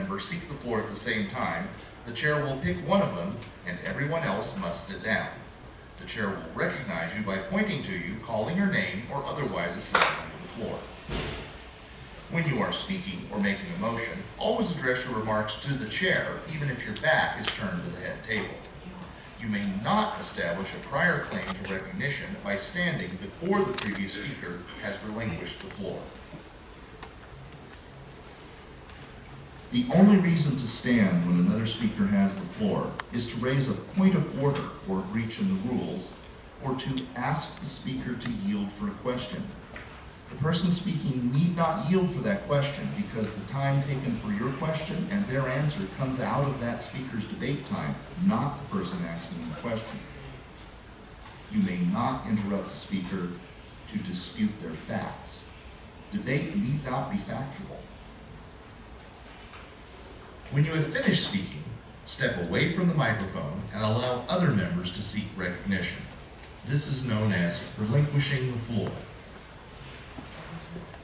members seek the floor at the same time, the chair will pick one of them and everyone else must sit down. The chair will recognize you by pointing to you, calling your name, or otherwise assigning you the floor. When you are speaking or making a motion, always address your remarks to the chair, even if your back is turned to the head table. You may not establish a prior claim to recognition by standing before the previous speaker has relinquished the floor. The only reason to stand when another speaker has the floor is to raise a point of order or breach in the rules, or to ask the speaker to yield for a question. The person speaking need not yield for that question because the time taken for your question and their answer comes out of that speaker's debate time, not the person asking the question. You may not interrupt the speaker to dispute their facts. Debate need not be factual. When you have finished speaking, step away from the microphone and allow other members to seek recognition. This is known as relinquishing the floor.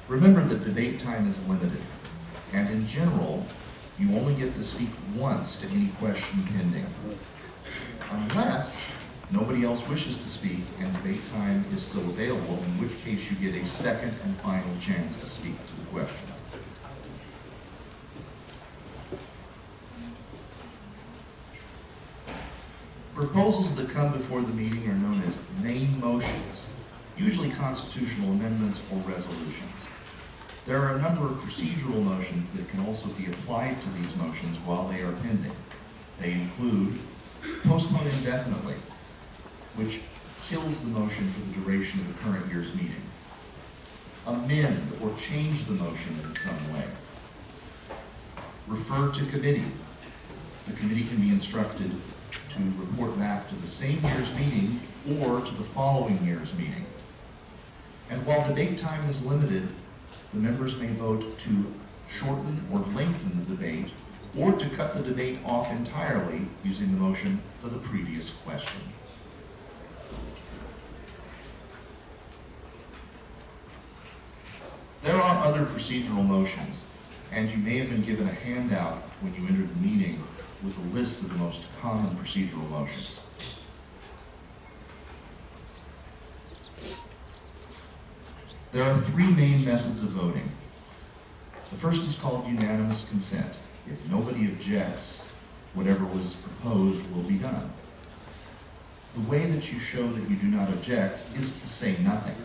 Remember that debate time is limited, and in general, you only get to speak once to any question pending. Unless nobody else wishes to speak and debate time is still available, in which case you get a second and final chance to speak to the question. Proposals that come before the meeting are known as main motions, usually constitutional amendments or resolutions. There are a number of procedural motions that can also be applied to these motions while they are pending. They include postpone indefinitely, which kills the motion for the duration of the current year's meeting. Amend or change the motion in some way. Refer to committee. The committee can be instructed to report back to the same year's meeting or to the following year's meeting. And while debate time is limited, the members may vote to shorten or lengthen the debate or to cut the debate off entirely using the motion for the previous question. There are other procedural motions, and you may have been given a handout when you entered the meeting with a list of the most common procedural motions. There are three main methods of voting. The first is called unanimous consent. If nobody objects, whatever was proposed will be done. The way that you show that you do not object is to say nothing.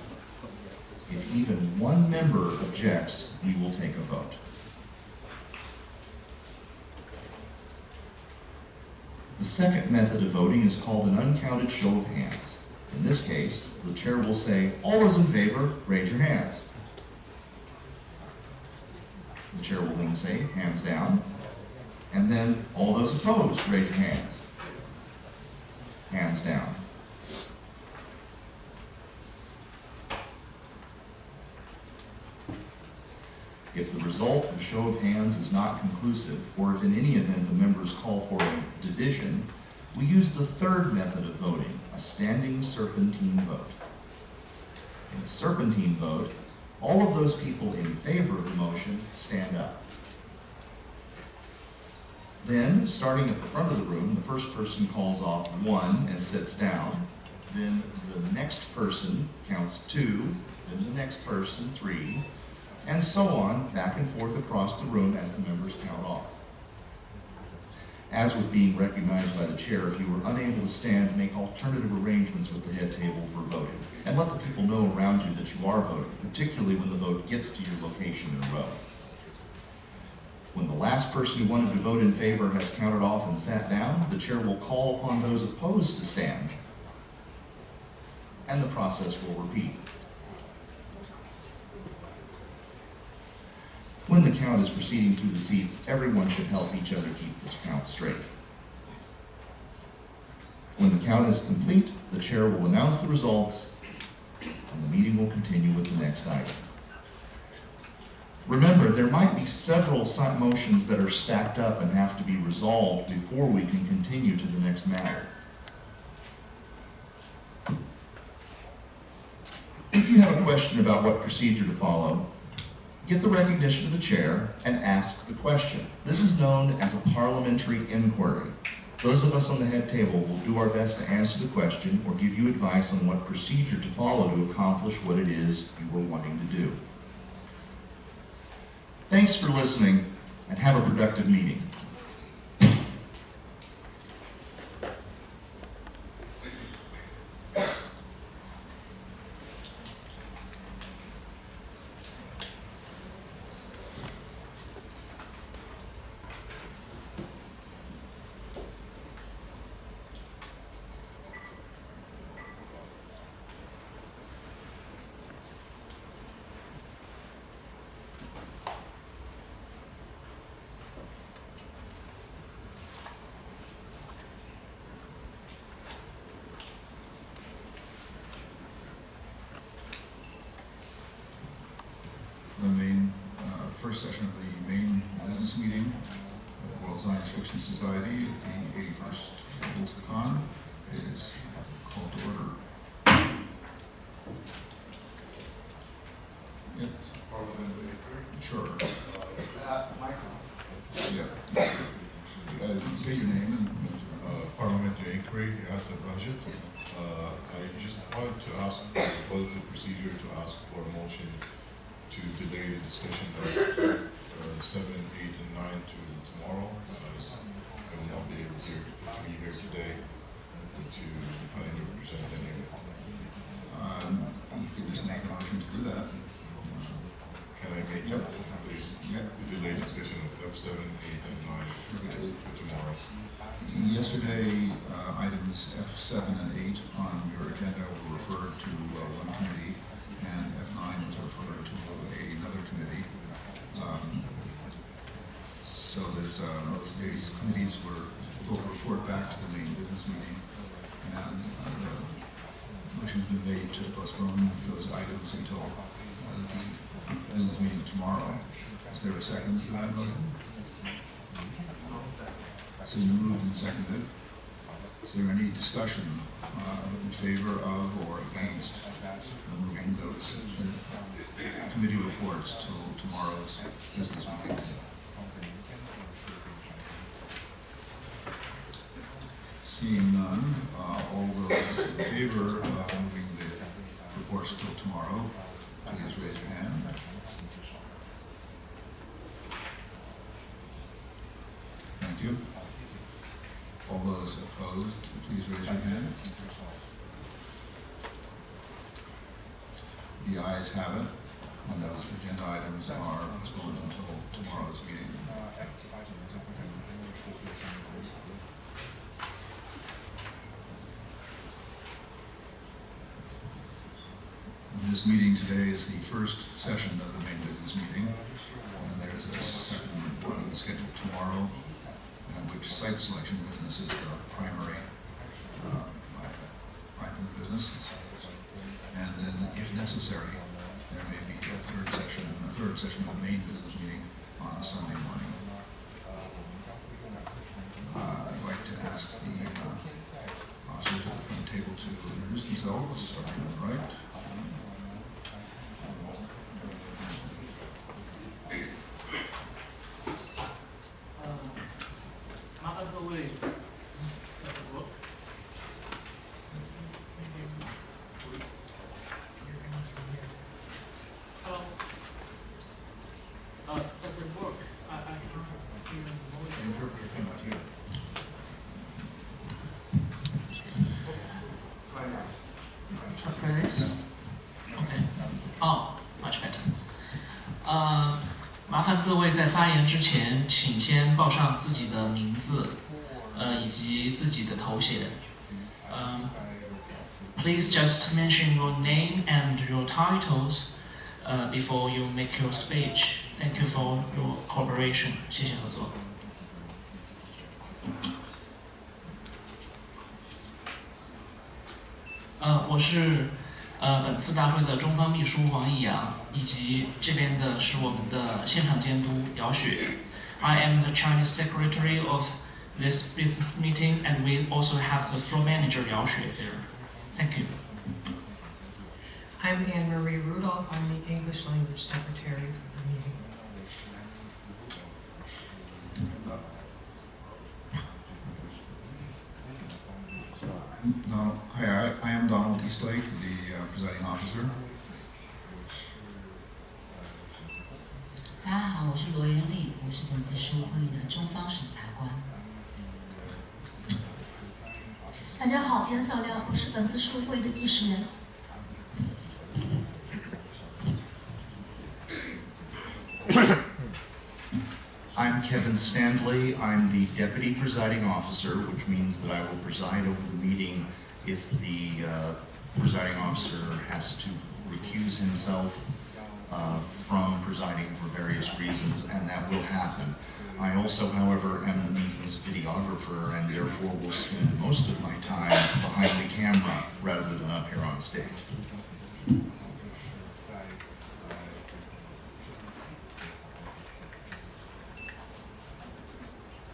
If even one member objects, we will take a vote. The second method of voting is called an uncounted show of hands. In this case, the chair will say, "All those in favor, raise your hands." The chair will then say, "Hands down," and then, "All those opposed, raise your hands." Hands down. If the result of show of hands is not conclusive, or if in any event the members call for a division, we use the third method of voting, a standing serpentine vote. In a serpentine vote, all of those people in favor of the motion stand up. Then, starting at the front of the room, the first person calls off 1 and sits down. Then the next person counts 2, then the next person 3, and so on, back and forth across the room as the members count off. As with being recognized by the chair, if you were unable to stand, make alternative arrangements with the head table for voting. And let the people know around you that you are voting, particularly when the vote gets to your location in a row. When the last person who wanted to vote in favor has counted off and sat down, the chair will call upon those opposed to stand, and the process will repeat. When the count is proceeding through the seats, everyone should help each other keep this count straight. When the count is complete, the chair will announce the results, and the meeting will continue with the next item. Remember, there might be several motions that are stacked up and have to be resolved before we can continue to the next matter. If you have a question about what procedure to follow, get the recognition of the chair, and ask the question. This is known as a parliamentary inquiry. Those of us on the head table will do our best to answer the question or give you advice on what procedure to follow to accomplish what it is you were wanting to do. Thanks for listening, and have a productive meeting. First session of the main business meeting of the World Science Fiction Society at the 81st Worldcon is called to order. Yes. Sure. Yeah. Say your name and Parliamentary inquiry, as a budget. I just wanted to ask what is the procedure to ask for a motion to delay the discussion of 7, 8, and 9 to tomorrow, as I will not be able to be here today to present any of it. You can just make a motion to do that. Can I make that, please? Yep. The delay discussion of 7, 8, and 9 for tomorrow. Yesterday, items F7 and 8 on your agenda were referred to one committee, and F9 was referred to another committee. So there's these committees will report back to the main business meeting, and the motion's been made to postpone those items until the business meeting tomorrow. Is there a second to that motion? So you moved and seconded. Is there any discussion in favor of or against removing those committee reports till tomorrow's business meeting? Seeing none, all those in favor of moving the reports till tomorrow, please raise your hand. Thank you. All those opposed, please raise your hand. The ayes have it, and those agenda items are postponed until tomorrow's meeting. This meeting today is the first session of the main business meeting, and there's a second one scheduled tomorrow, in which site selection business is the primary item of business. And then, if necessary, there may be a third session of the main business meeting on Sunday morning. I'd like to ask the officers at the front table to introduce themselves, starting on the right. Much better. 麻烦各位在发言之前，请先报上自己的名字，以及自己的头衔。Please just mention your name and your titles before you make your speech. Thank you for your cooperation. 谢谢合作。我是本次大会的中方秘书王义阳，以及这边的是我们的现场监督姚雪。I am the Chinese secretary of this business meeting, and we also have the floor manager Yao Xue there. Thank you. I'm Anne-Marie Rudolph. I'm the English language secretary for the meeting. 我是罗元丽，我是本次事务会议的中方审裁官。大家好，杨小亮，我是本次事务会议的计时人。I'm Kevin Standley. I'm the Deputy Presiding Officer, which means that I will preside over the meeting if the presiding officer has to recuse himself from presiding for various reasons, and that will happen. I also, however, am the meeting's videographer, and therefore will spend most of my time behind the camera rather than up here on stage.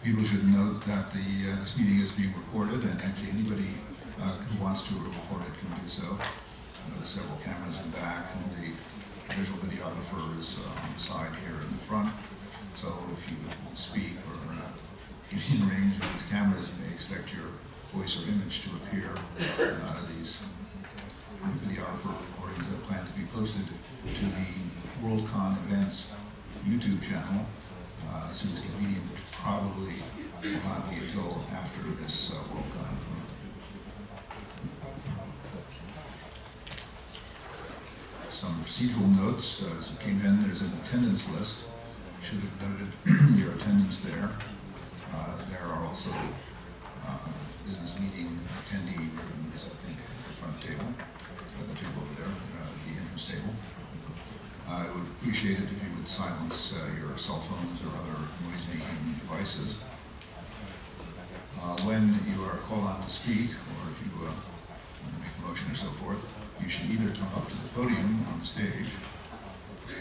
People should note that this meeting is being recorded, and actually anybody who wants to record it can do so. There's several cameras in back, and the visual videographer is on the side here in the front. So if you speak or get in range of these cameras, you may expect your voice or image to appear. These videographer recordings are planned to be posted to the Worldcon events YouTube channel as soon as convenient, which probably will not be until after this Worldcon. Some procedural notes as it came in. There's an attendance list. You should have noted your attendance there. There are also business meeting attendee rooms, I think, at the front table, the table over there, the entrance table. I would appreciate it if you would silence your cell phones or other noise-making devices. When you are called on to speak, or if you want to make a motion or so forth, you should either come up to the podium on the stage,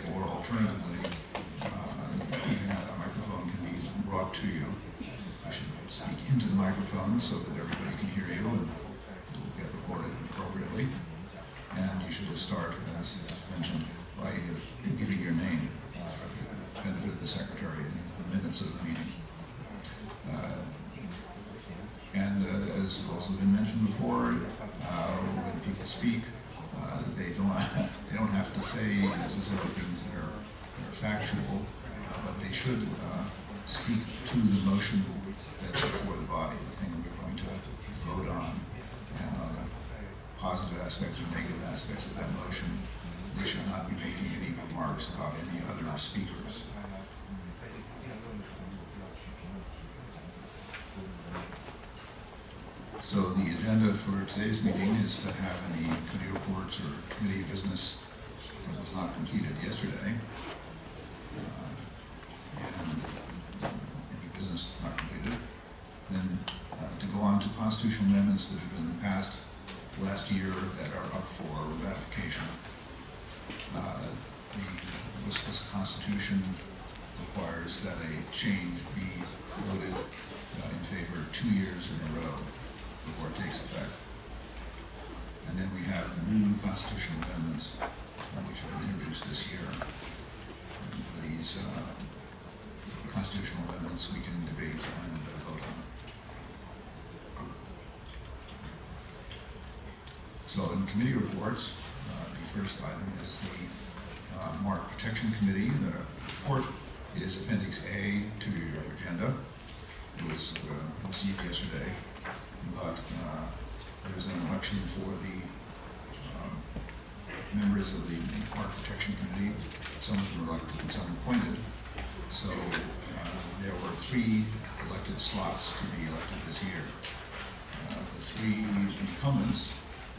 or alternatively, a microphone can be brought to you. You should speak into the microphone so that everybody can hear you and it will get recorded appropriately. And you should start, as mentioned, by giving your name for the benefit of the secretary in the minutes of the meeting. As also been mentioned before, when people speak, they don't have to say necessarily things that are factual, but they should speak to the motion that's before the body, the thing we're going to vote on, and on the positive aspects or negative aspects of that motion. They should not be making any remarks about any other speakers. So the agenda for today's meeting is to have any committee reports or committee business that was not completed yesterday, and any business not completed. Then to go on to constitutional amendments that have been passed last year that are up for ratification. The Wisconsin Constitution requires that a change be voted in favor 2 years in a row before it takes effect. And then we have new constitutional amendments which have been introduced this year. And for these constitutional amendments we can debate and vote on. So in committee reports, the first item is the Mark Protection Committee. The report is Appendix A to your agenda. It was received yesterday, but there's an election for the members of the Mark Protection Committee. Some of them were elected and some appointed. So there were 3 elected slots to be elected this year. The 3 incumbents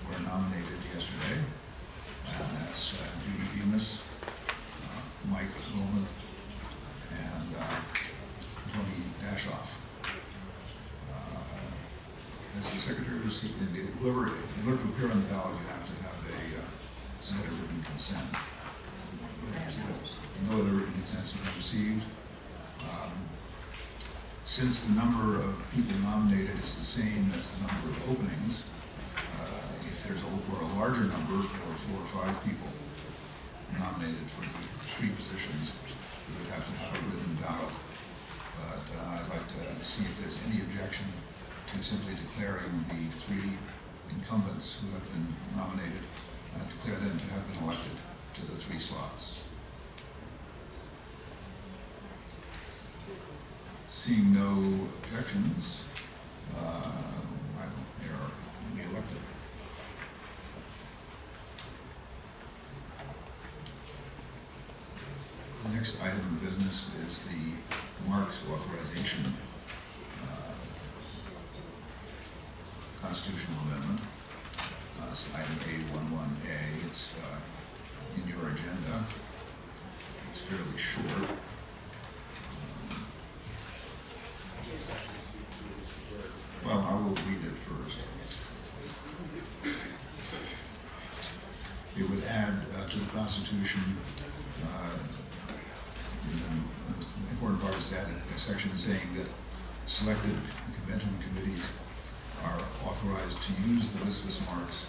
were nominated yesterday. That's Judy Bemis, Mike Wilmuth, and Tony Dashoff. As the secretary was in order to appear on the ballot, you have to have a submit a written consent. No other written consents have been received. Since the number of people nominated is the same as the number of openings, if there's a larger number, or 4 or 5 people nominated for the 3 positions, we would have to have a written ballot. But I'd like to see if there's any objection to simply declaring the 3 incumbents who have been nominated, declare them to have been elected to the 3 slots. Seeing no objections, they are re-elected. The next item of business is the marks authorization constitutional amendment. So item A11A, it's in your agenda. It's fairly short. Well, I will read it first. It would add to the Constitution, the important part is that a section saying that selected convention committees are authorized to use the business marks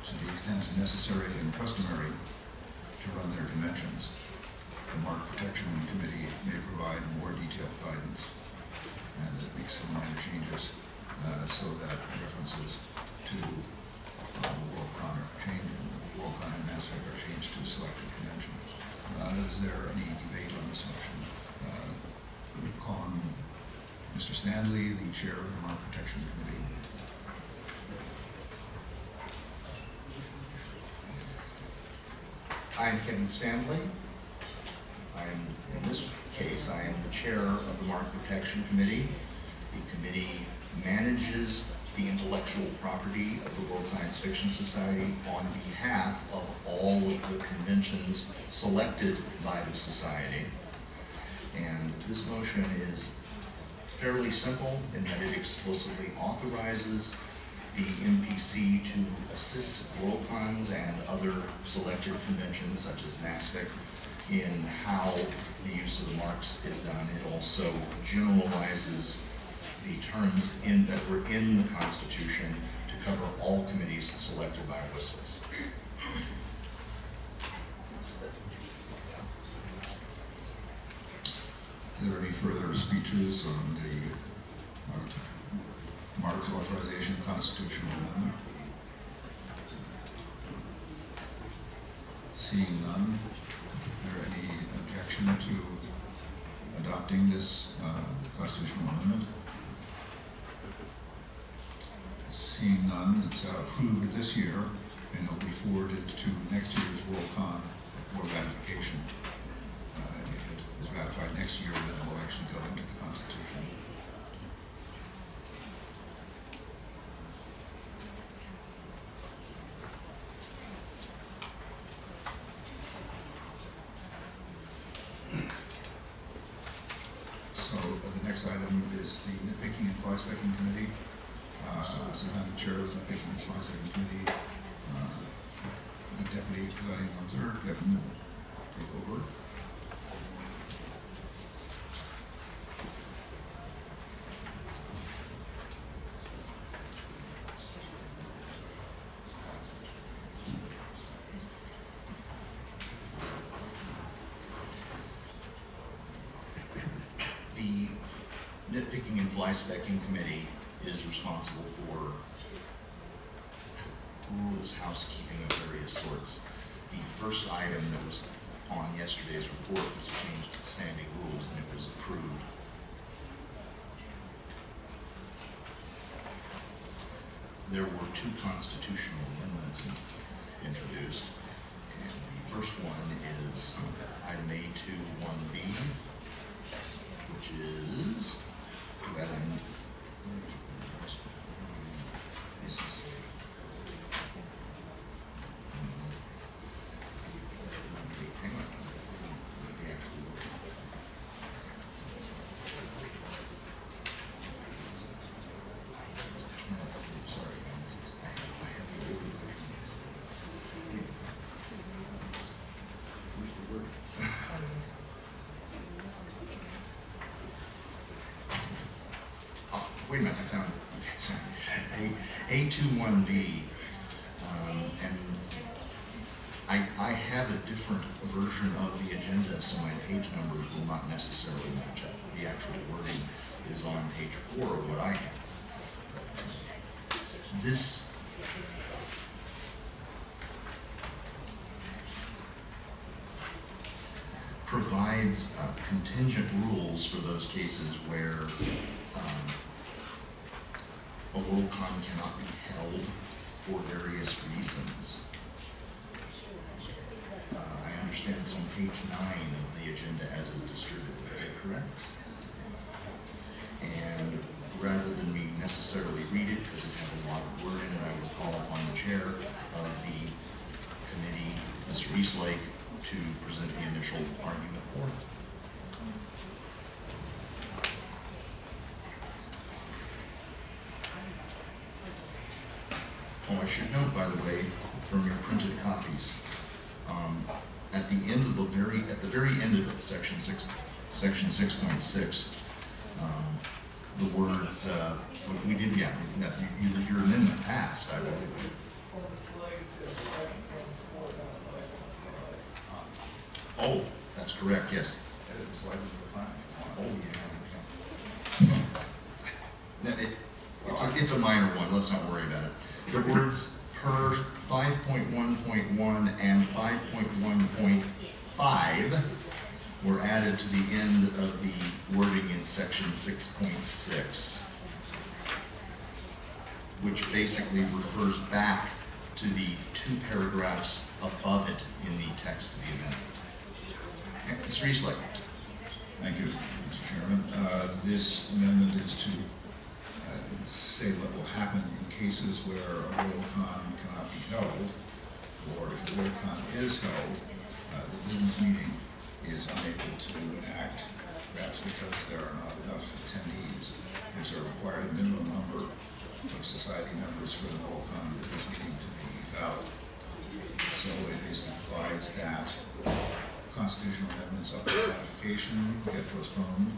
to the extent necessary and customary to run their conventions. The Mark Protection Committee may provide more detailed guidance, and it makes some minor changes so that references to Worldcon and Mass Effect are changed to selected convention. Is there any debate on this motion? We call on Mr. Stanley, the chair of the Mark Protection Committee. I am Kevin Stanley. In this case, I am the chair of the Mark Protection Committee. The committee manages the intellectual property of the World Science Fiction Society on behalf of all of the conventions selected by the Society. And this motion is fairly simple in that it explicitly authorizes the MPC to assist Worldcons and other selected conventions such as NASFIC in how the use of the marks is done. It also generalizes the terms that were in the Constitution to cover all committees selected by WSFS. Are there any further speeches on the marks authorization constitutional amendment? Seeing none, is there any objection to adopting this constitutional amendment? Seeing none, it's approved this year, and it will be forwarded to next year's Worldcon for ratification. If it is ratified next year, then it will actually go into the Constitution. So the next item is the Nitpicking and Fly-Specking Committee. Since I'm the chair of the Nitpicking and Fly-Specking Committee, the Deputy Presiding Officer, Kevin, will take over. The Nitpicking and Fly-Specking Committee is responsible for rules, housekeeping of various sorts. The first item that was on yesterday's report was a change to the standing rules, and it was approved. There were two constitutional amendments introduced. And the first one is item A21B, which is wait a minute, I found it. Okay, sorry. A21B, and I have a different version of the agenda, so my page numbers will not necessarily match up. The actual wording is on page 4 of what I have. This provides contingent rules for those cases where a Worldcon cannot be held for various reasons. I understand it's on page 9 of the agenda as it's distributed, is that correct? And rather than me necessarily read it, because it has a lot of word in it, I will call upon the chair of the committee, Mr. Eastlake, to present the initial argument for it. Oh, I should note, by the way, from your printed copies, at the end of the very end of it, section 6.6, the words we did, yeah, your amendment passed, I believe. Oh, that's correct. Yes. Oh, yeah. It's a minor one. Let's not worry about it. The words per 5.1.1 and 5.1.5 were added to the end of the wording in section 6.6, which basically refers back to the 2 paragraphs above it in the text of the amendment. Mr. Eastlake. Thank you, Mr. Chairman. This amendment is to say what will happen in cases where a Worldcon cannot be held, or if the Worldcon is held, the business meeting is unable to act, perhaps because there are not enough attendees. There's a required minimum number of society members for the Worldcon business meeting to be valid. So it basically provides that constitutional amendments up for ratification get postponed,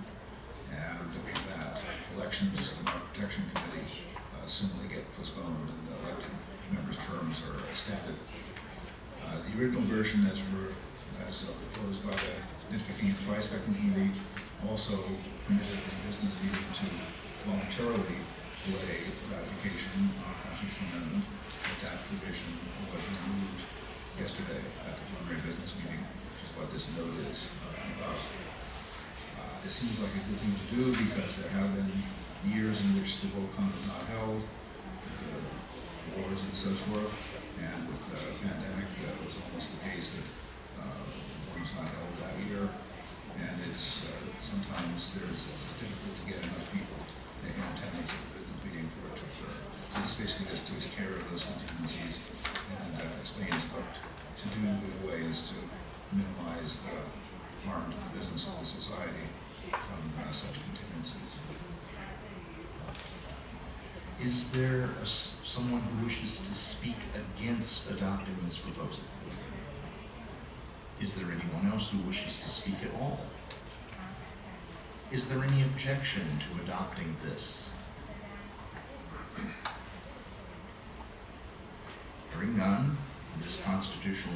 and that elections to the Market Protection Committee similarly get postponed, and the elected members' terms are extended. The original version, as proposed by the Nitpicking and Fly-Specking Committee, also permitted the business meeting to voluntarily delay ratification on a constitutional amendment, but that provision was removed yesterday at the preliminary business meeting, which is what this note is about. This seems like a good thing to do because there have been years in which the Worldcon was not held, wars and so forth, and with the pandemic, it was almost the case that one was not held that year, and it's sometimes it's difficult to get enough people in attendance at the business meeting for it to occur. So this basically just takes care of those contingencies and explains what to do in a way is to minimize the harm to the business of the society from such contingencies. Is there someone who wishes to speak against adopting this proposal? Is there anyone else who wishes to speak at all? Is there any objection to adopting this? Hearing none, this constitutional,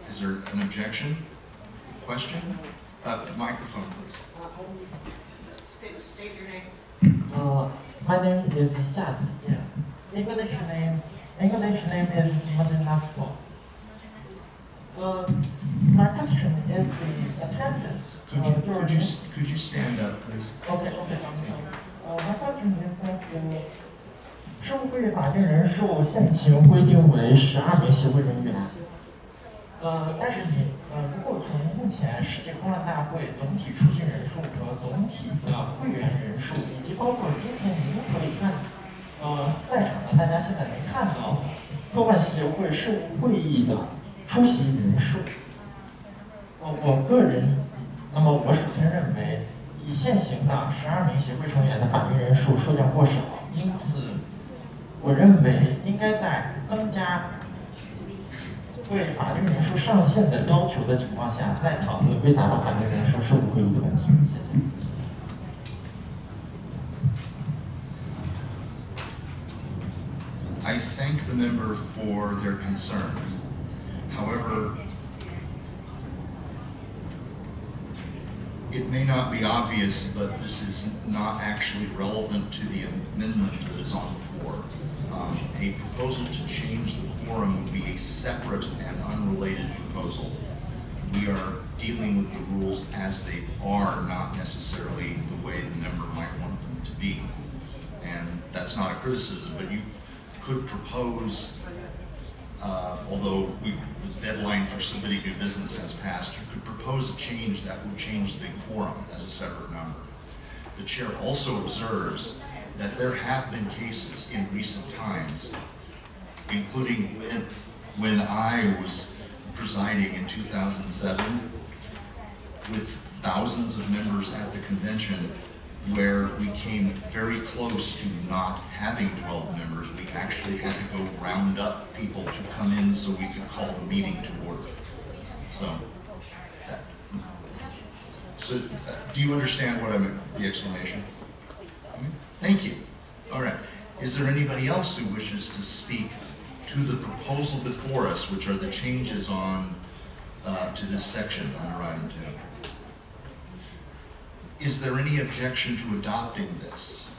is there an objection? Question? Microphone, please. State your name. My name is Xia Zijian. English name is Madinafo. My question is the attendance. Could you stand up, please? Okay. My question is that 社会法定人数现行规定为12名协会人员。但是如果从目前世界方案大会总体出席人数和总体的会员人数，以及包括今天您可以看，在场的大家现在能看到各万协会事务会议的出席人数，我个人，那么我首先认为，以现行的12名协会成员的法定人数数量过少，因此，我认为应该在增加对法定人数上限的要求的情况下，再讨论未达到法定人数事务会议的问题。谢谢。I thank the member for their concern. However, it may not be obvious, but this is not actually relevant to the amendment that is on the floor. A proposal to change the quorum would be a separate and unrelated proposal. we are dealing with the rules as they are, not necessarily the way the member might want them to be. And that's not a criticism, but you could propose, although the deadline for submitting new business has passed, you could propose a change that would change the quorum as a separate number. The chair also observes that there have been cases in recent times, including when I was presiding in 2007, with thousands of members at the convention, where we came very close to not having 12 members. We actually had to go round up people to come in so we could call the meeting to order. So do you understand what the explanation? Thank you. All right. Is there anybody else who wishes to speak to the proposal before us, which are the changes on to this section under item 2? Is there any objection to adopting this?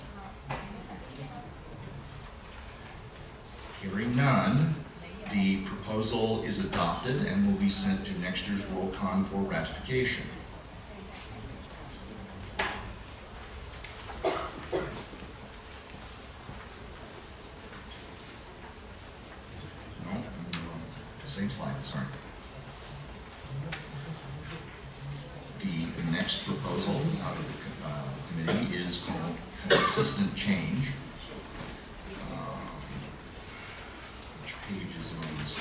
Hearing none, the proposal is adopted and will be sent to next year's Worldcon for ratification. Same slide, sorry. The next proposal out of the committee is called consistent change. Which page is it on this?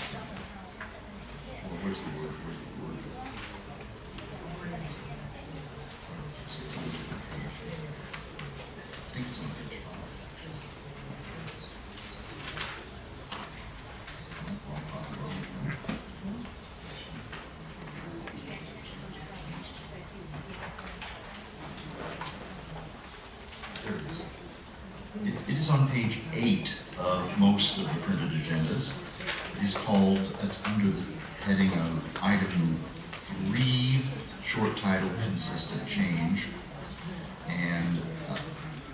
Well, where's the word? Where's the word? So it's on a different page. I think it's on page 5. It is on page 8 of most of the printed agendas. It is called, it's under the heading of item 3, short title, consistent change. And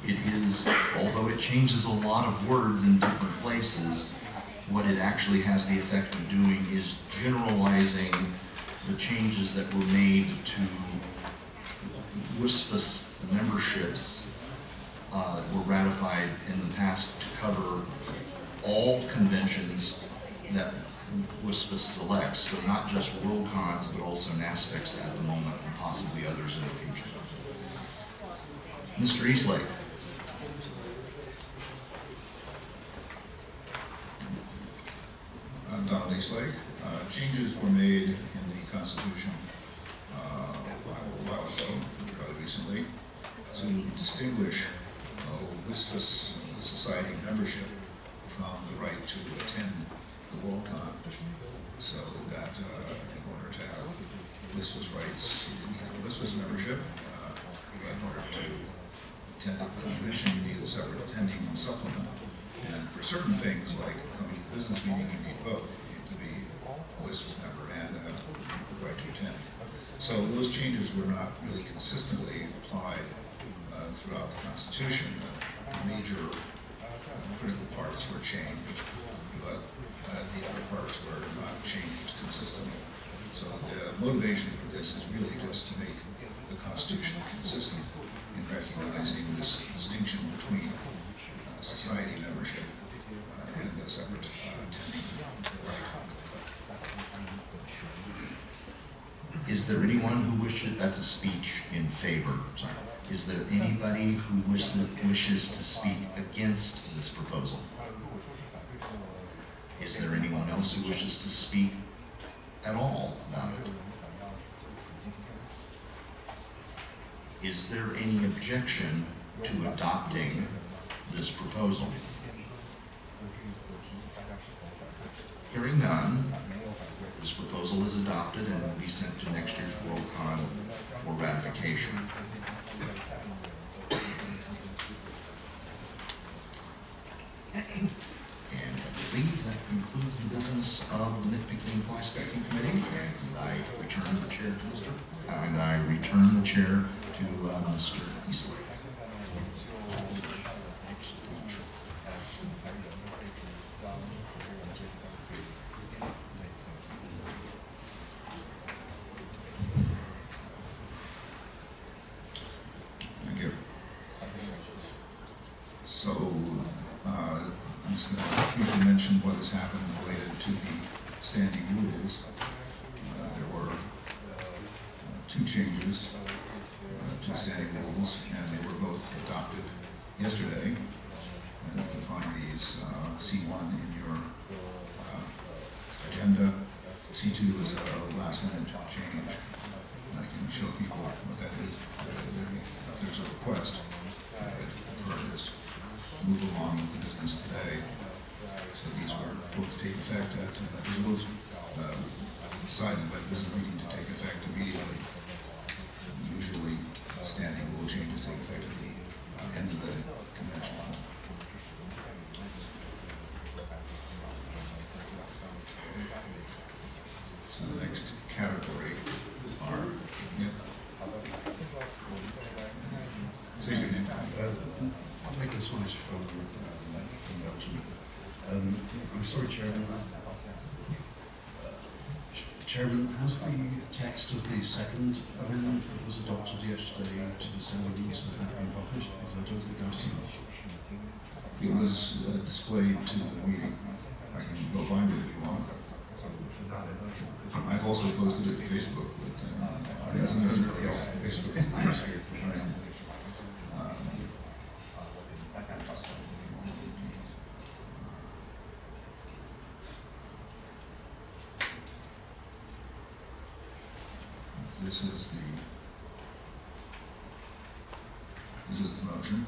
it is, although it changes a lot of words in different places, what it actually has the effect of doing is generalizing the changes that were made to WSFS memberships that were ratified in the past to cover all conventions that WSFS selects, so not just Worldcons, but also NASPECs at the moment, and possibly others in the future. Mr. Eastlake. I'm Donald Eastlake. Changes were made in the Constitution a while ago, fairly recently, to distinguish WSFS society membership from the right to attend the Worldcon, so that in order to have WSFS rights, you didn't need a WSFS membership. But in order to attend the convention, you need a separate attending supplement. And for certain things, like coming to the business meeting, you need both. You need to be a WSFS member and have the right to attend. So those changes were not really consistently applied throughout the Constitution. Major critical parts were changed, but the other parts were not changed consistently. So the motivation for this is really just to make the Constitution consistent in recognizing this distinction between society membership and a separate attending right. Is there anyone who wishes, that's a speech in favor, sorry. Is there anybody who wishes to speak against this proposal? Is there anyone else who wishes to speak at all about it? Is there any objection to adopting this proposal? Hearing none, this proposal is adopted and will be sent to next year's Worldcon for ratification. And I believe that concludes the business of the Nitpicking and Fly-Specking Committee, and I return the chair to Mr. Eastlake. has happened related to the standing rules. There were two changes to standing rules, and they were both adopted yesterday. And you can find these C1 in your agenda. C2 is a last-minute change. I can show people what that is if there's a request. Or just move along with the business today. So these were both to take effect at, these were both decided by the business meeting to take effect immediately. Usually, standing rule changes take effect at the end of the convention. So the next category are, say your name. Nicholas Weiss from Belgium. I'm sorry, Chairman. Chairman, has the text of the second amendment that was adopted yesterday to the standing rules, has that been published? Because I don't think I've seen it. It was displayed to the meeting. I can go find it if you want. I've also posted it to Facebook, but it doesn't really help Facebook. This is the motion.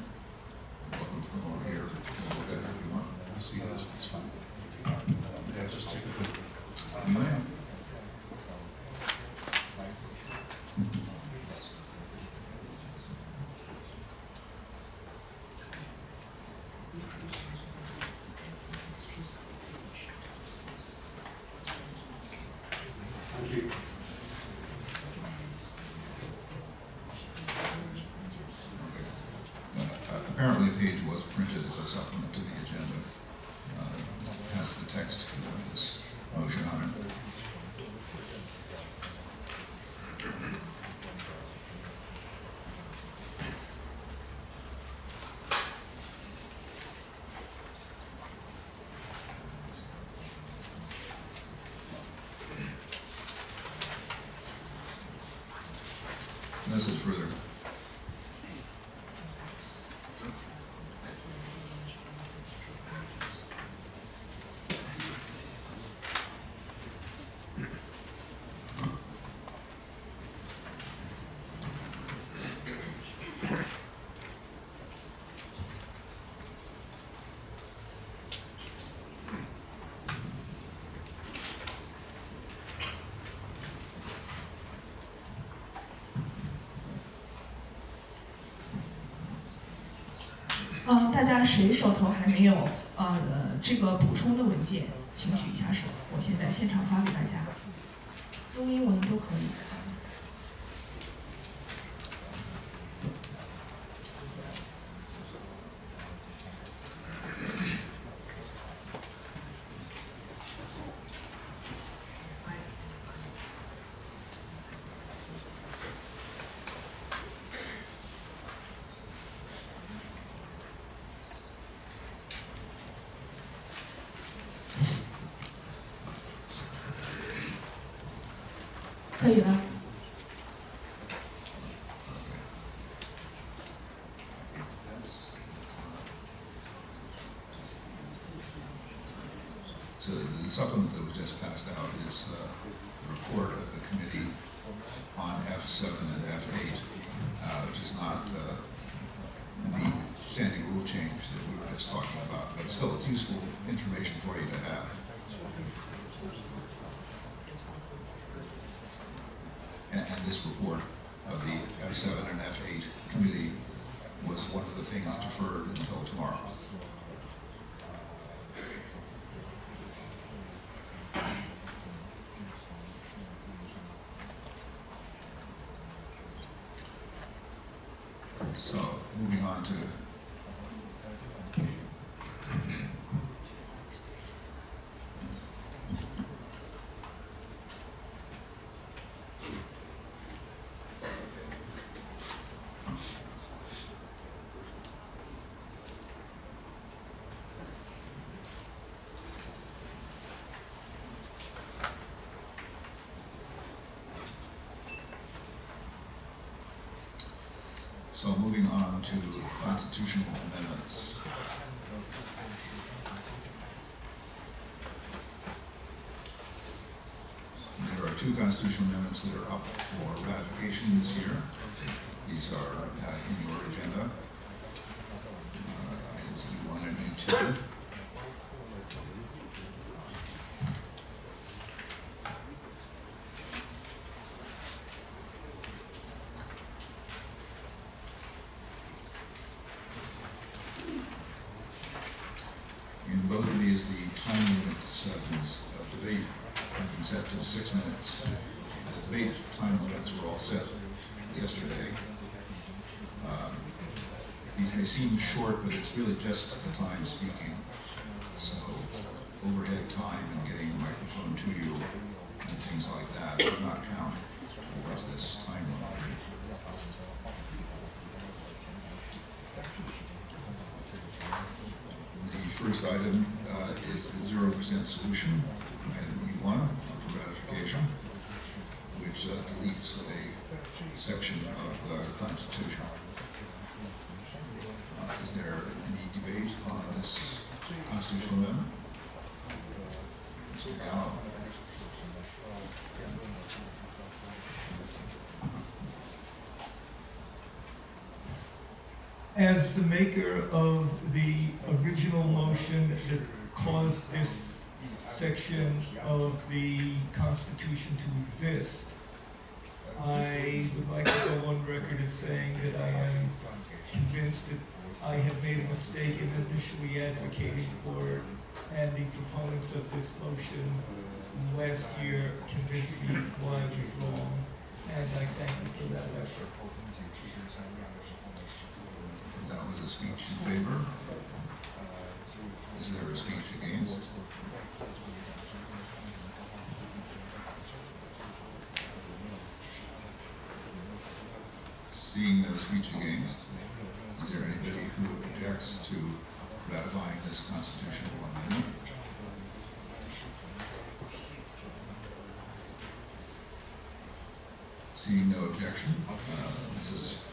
Welcome to come over here. We'll look at it if you want. I see this, that's fine. Yeah, just take a photo. You may. Thank you. Apparently a page was printed as a supplement to the agenda. It has the text of this motion on it. And this is further.大家谁手头还没有这个补充的文件，请举一下手，我现在现场发给大家，中英文都可以。可以了。So the supplement that was just passed out is the report of the committee on F7 and F8, which is not the standing rule change that we were just talking about, but still it's useful information for you to have. And this report of the F7 and F8 committee was one of the things deferred until tomorrow. So, moving on to So moving on to constitutional amendments. There are two constitutional amendments that are up for ratification this year. These are in your agenda. Items E1 and E2. In both of these, the time limits of debate have been set to 6 minutes. The debate time limits were all set yesterday. These may seem short, but it's really just the time speaking. So overhead time and getting the microphone to you and things like that do not count towards this time limit. The first item is the 0% solution, item E1 for ratification, which deletes a section of the Constitution. Is there any debate on this constitutional amendment? Mr. Gallo. As the maker of the original motion that caused this section of the Constitution to exist, I would like to go on record as saying that I am convinced that I have made a mistake in initially advocating for it, and the proponents of this motion last year convinced me why I was wrong, and I thank you for that effort. That was a speech in favor. Is there a speech against? Seeing no speech against, is there anybody who objects to ratifying this constitutional amendment? Seeing no objection, this is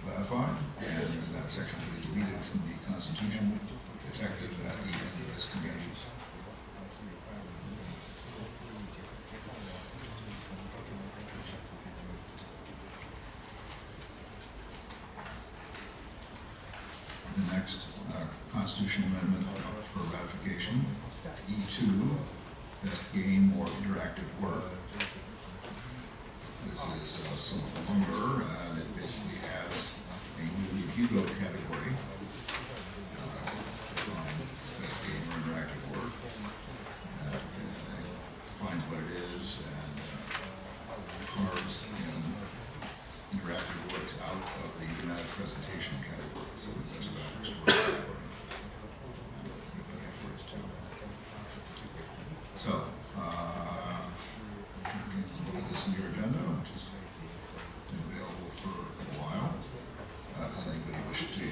ratified, and that section will be deleted from the Constitution, effective at the end of this convention. The next constitutional amendment for ratification, E2, best game more interactive work. This is some longer, and it basically adds a new Hugo category from best game or interactive work. And defines what it is and carves in interactive works out of the dramatic presentation category. So that's about category. So, you can look at this in your agenda, which has been available for a while. Does anybody wish to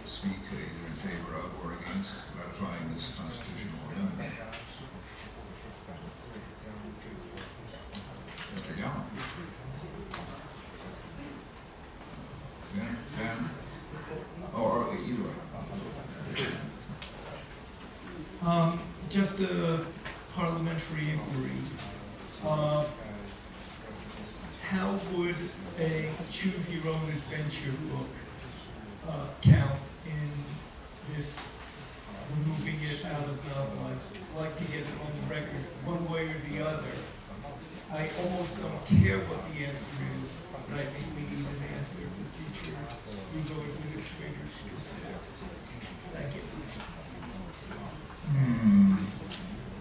speak either in favor of or against ratifying this constitutional amendment? Mr. Gallo. Ben? Or either way. Just a parliamentary inquiry. How would a choose your own adventure book count in this, removing it out of the, like to get it on the record one way or the other? I almost don't care what the answer is, but I think we need an answer for future legal administrators to consider. Thank you.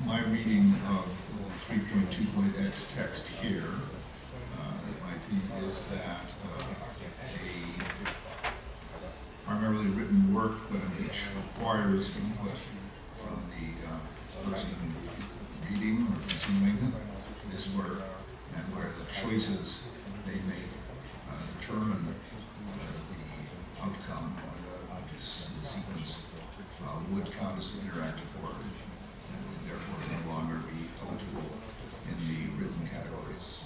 My reading of 3.2.x text here, is that a primarily written work, but which requires input from the person reading or consuming this work, and where the choices they make determine the outcome or the sequence would count as an interactive work, and would therefore no longer be eligible in the written categories.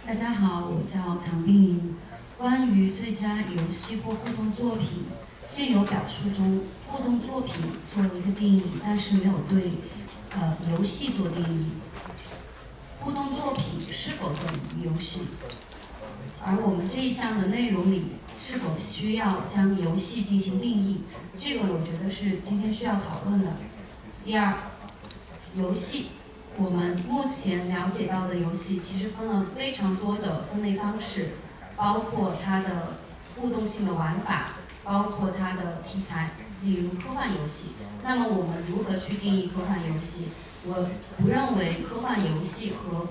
大家好，我叫唐冰莹。关于最佳游戏或互动作品，现有表述中，互动作品做了一个定义，但是没有对游戏做定义。互动作品是否等于游戏？而我们这一项的内容里，是否需要将游戏进行定义？这个我觉得是今天需要讨论的。第二，游戏。我们目前了解到的游戏其实分了非常多的分类方式，包括它的互动性的玩法，包括它的题材，例如科幻游戏。那么我们如何去定义科幻游戏？我不认为科幻游戏和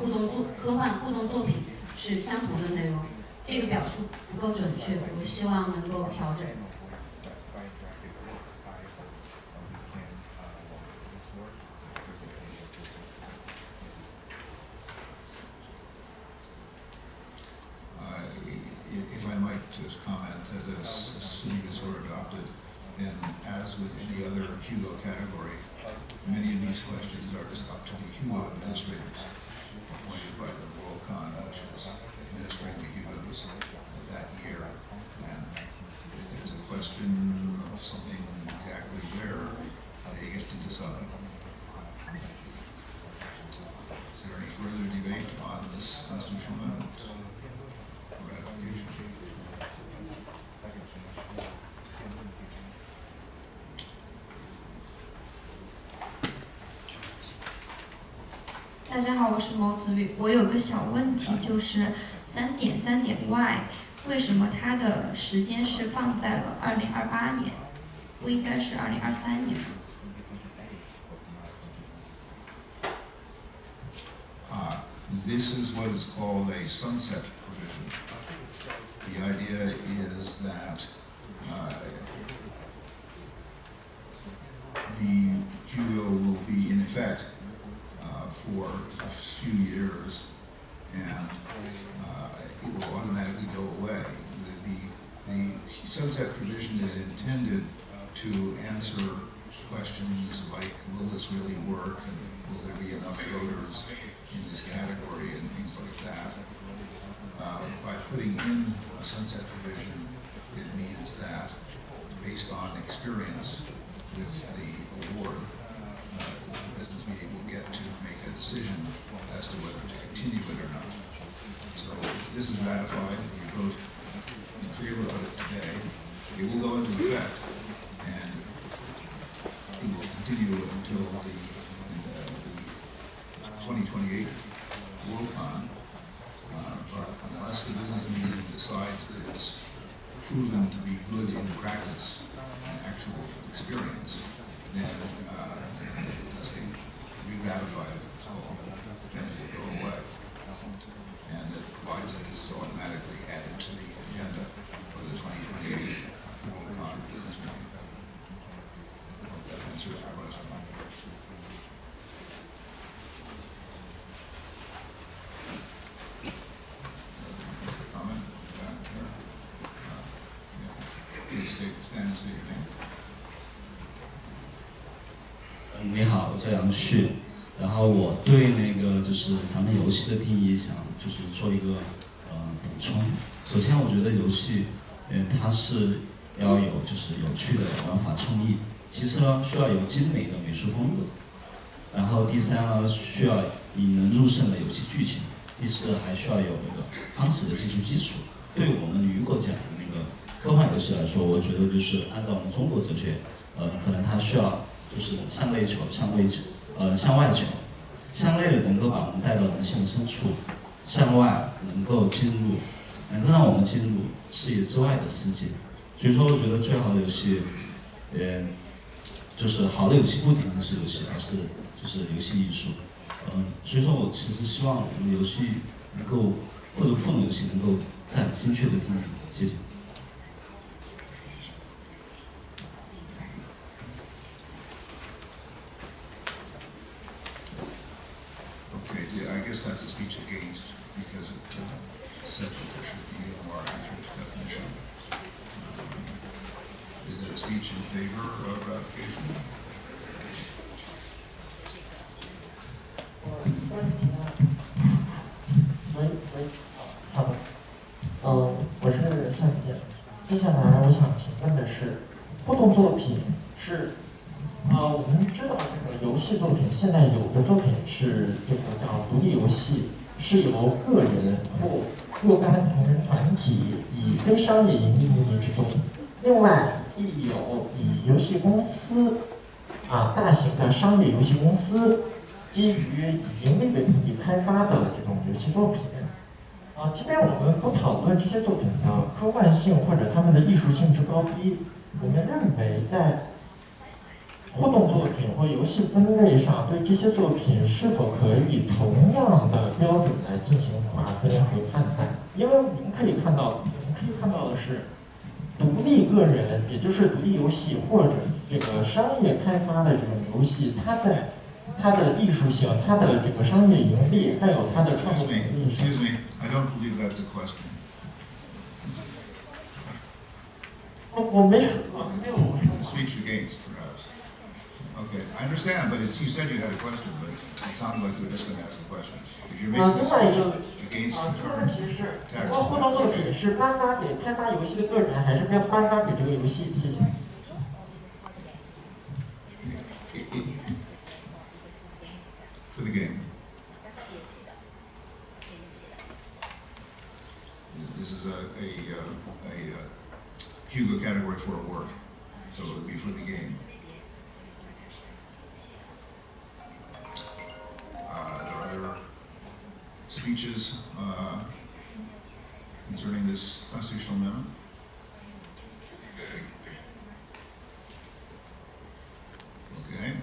科幻互动作品是相同的内容，这个表述不够准确，我希望能够调整。If I might just comment that assuming this were adopted, then as with any other Hugo category, many of these questions are just up to the Hugo administrators appointed by the Worldcon, which is administering the Hugos that year. And if there's a question of something exactly where, they get to decide. Is there any further debate on this constitutional amendment? Ratification. 大家好，我是毛子宇。我有个小问题，就是3.3.Y， 为什么它的时间是放在了2028年，不应该是2023年吗？This is what is called a sunset provision. The idea is that the Hugo will be in effect for a few years, and it will automatically go away. The sunset provision is intended to answer questions like, will this really work, and will there be enough voters in this category, and things like that. By putting in a sunset provision, it means that based on experience with the award, the business meeting will get to make a decision as to whether to continue it or not. So if this is ratified, if we vote in favor of it today, it will go into effect, and it will continue until the 2028 Worldcon, but unless the business meeting decides that it's proven to be good in practice and actual experience, then it doesn't re-ratify it at all, then it will go away. And it provides that this is automatically added to the agenda for the 2028 Worldcon business meeting. I hope that answers your question. Stand and state your name. 你好，我叫杨旭，然后我对那个就是咱们游戏的定义想就是做一个补充。首先，我觉得游戏，它是要有就是有趣的玩法创意，其次呢需要有精美的美术风格，然后第三呢需要引人入胜的游戏剧情，第四还需要有一个夯实的技术基础。对我们如果讲那个科幻游戏来说，我觉得就是按照我们中国哲学，可能它需要就是向内求、向外求，向内的能够把我们带到人性的深处，向外能够让我们进入视野之外的世界。所以说，我觉得最好的游戏，就是好的游戏不仅仅是游戏，而是就是游戏艺术。所以说我其实希望我们的游戏能够或者互动游戏能够再精确的定义。谢谢。Okay, yeah, I guess that's a speech against, because it said that there should be a more accurate definition. Is there a speech in favor of ratification? 喂，问的是，互动作品是，我们知道这个游戏作品现在有的作品是这个叫独立游戏，是由个人或若干同人团体以非商业盈利目的之中，另外亦有以游戏公司大型的商业游戏公司基于以盈利为目的开发的这种游戏作品。即便我们不讨论这些作品的科幻性或者他们的艺术性质高低，我们认为在互动作品或游戏分类上，对这些作品是否可以同样的标准来进行划分和判断？因为我们可以看到的是，独立个人，也就是独立游戏或者这个商业开发的这种游戏，它在它的艺术性、它的这个商业盈利，还有它的创作能力上。Excuse me, I don't believe that's a question. 我没说，没有。Speech against, perhaps. Okay, I understand, but you said you had a question, but it sounded like you were just going to ask a question. If you're making a speech against the term tax, 互动作品是颁发给开发游戏的个人，还是颁发给这个游戏？谢谢。For the game. This is a Hugo category for a work, so it would be for the game. There are other speeches concerning this constitutional amendment. Okay.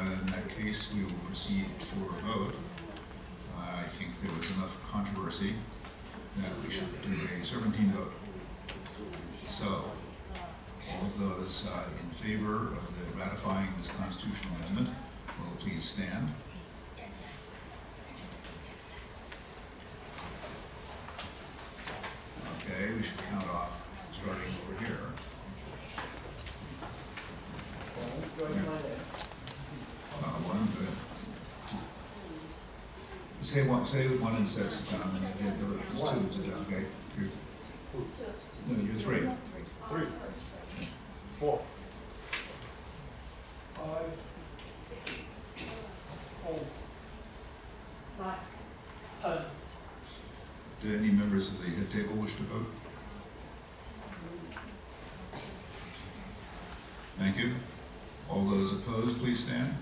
In that case, we will proceed for a vote. I think there was enough controversy that we should do a serpentine vote. So, all of those in favor of ratifying this constitutional amendment will please stand. Okay, we should count off starting over here. One, say one and sit down, and if there's two, sit down, okay? No, you're three. 3, 4, 5, 9, 10. Do any members of the head table wish to vote? Thank you. All those opposed, please stand.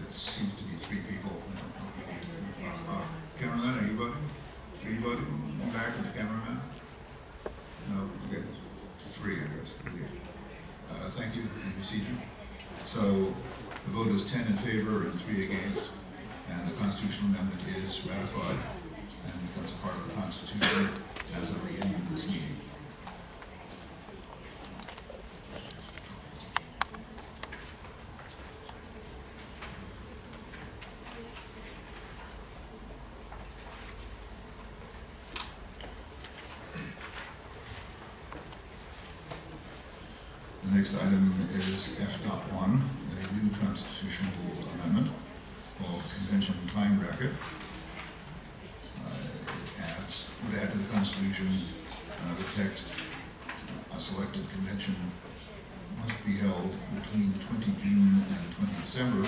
It seems to be 3 people. Cameraman, are you voting? Are you voting? Back to the cameraman? No, okay. 3, I guess. Thank you. Procedure. So the vote is 10 in favor and 3 against, and the constitutional amendment is ratified and becomes a part of the Constitution as of the end of this meeting. The next item is F.1, a new constitutional amendment called Convention Time Bracket. It would add to the Constitution the text, a selected convention must be held between 20 June and 20 December,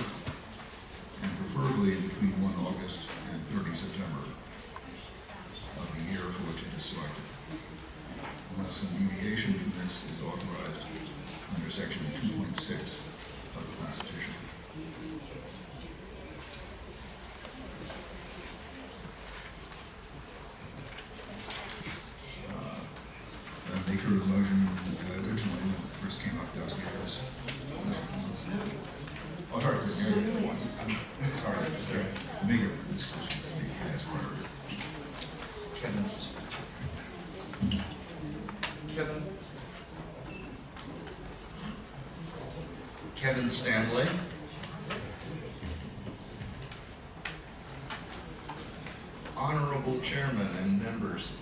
and preferably between 1 August and 30 September of the year for which it is selected, unless a deviation from this is authorized under Section 2.6 of the Constitution. The maker of the motion originally, when it first came up downstairs. Oh, sorry, sorry, the maker of this motion has priority. Kevin Stanley. Honorable Chairman and members,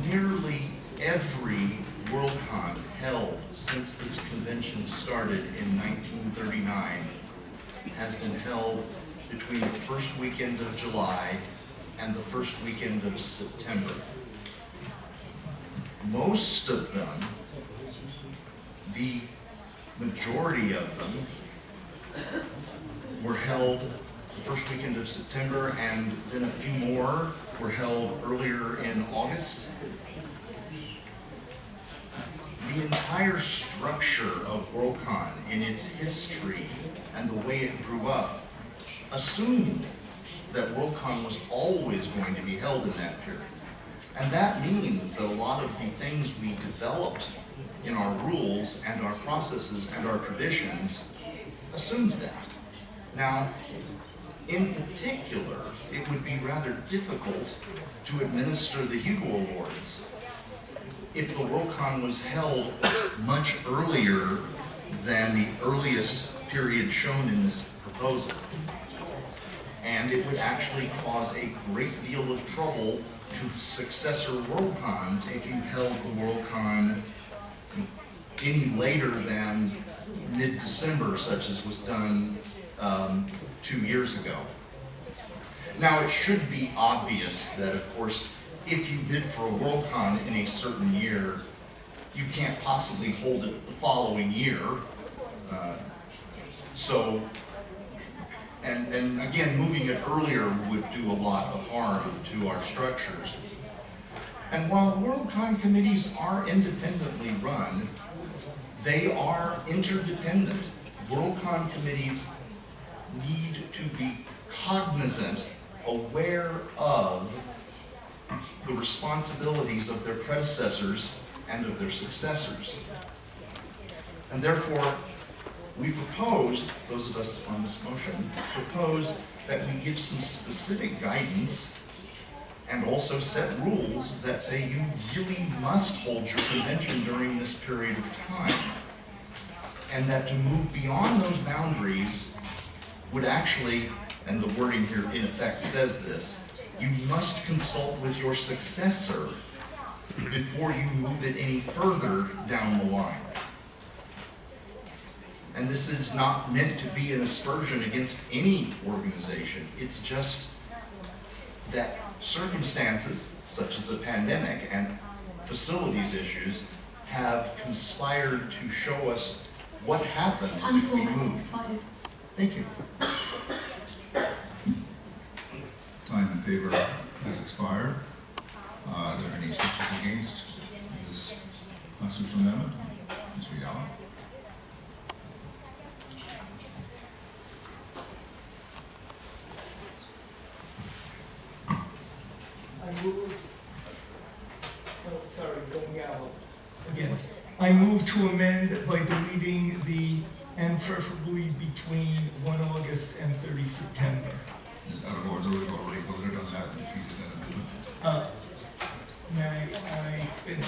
nearly every Worldcon held since this convention started in 1939 has been held between the first weekend of July and the first weekend of September. Most of them, the majority of them, were held the first weekend of September, and then a few more were held earlier in August. The entire structure of Worldcon in its history and the way it grew up assumed that Worldcon was always going to be held in that period. And that means that a lot of the things we developed in our rules and our processes and our traditions assumed that. Now, in particular, it would be rather difficult to administer the Hugo Awards if the Worldcon was held much earlier than the earliest period shown in this proposal. And it would actually cause a great deal of trouble to successor Worldcons if you held the Worldcon any later than mid-December, such as was done 2 years ago. Now, it should be obvious that, of course, if you bid for a Worldcon in a certain year, you can't possibly hold it the following year. And again, moving it earlier would do a lot of harm to our structures. And while Worldcon committees are independently run, they are interdependent. Worldcon committees need to be cognizant, aware of the responsibilities of their predecessors and of their successors. And therefore, we propose, those of us on this motion, propose that we give some specific guidance and also set rules that say you really must hold your convention during this period of time. And that to move beyond those boundaries would actually, and the wording here in effect says this, you must consult with your successor before you move it any further down the line. And this is not meant to be an aspersion against any organization. It's just that circumstances, such as the pandemic and facilities issues, have conspired to show us what happens if we move. Thank you. Time in favor has expired. Are there any speeches against this constitutional amendment? Mr. Yala. Again, I move to amend by deleting the "and preferably between 1 August and 30 September. Is out of order. We've already voted on that and defeated that amendment. May I finish?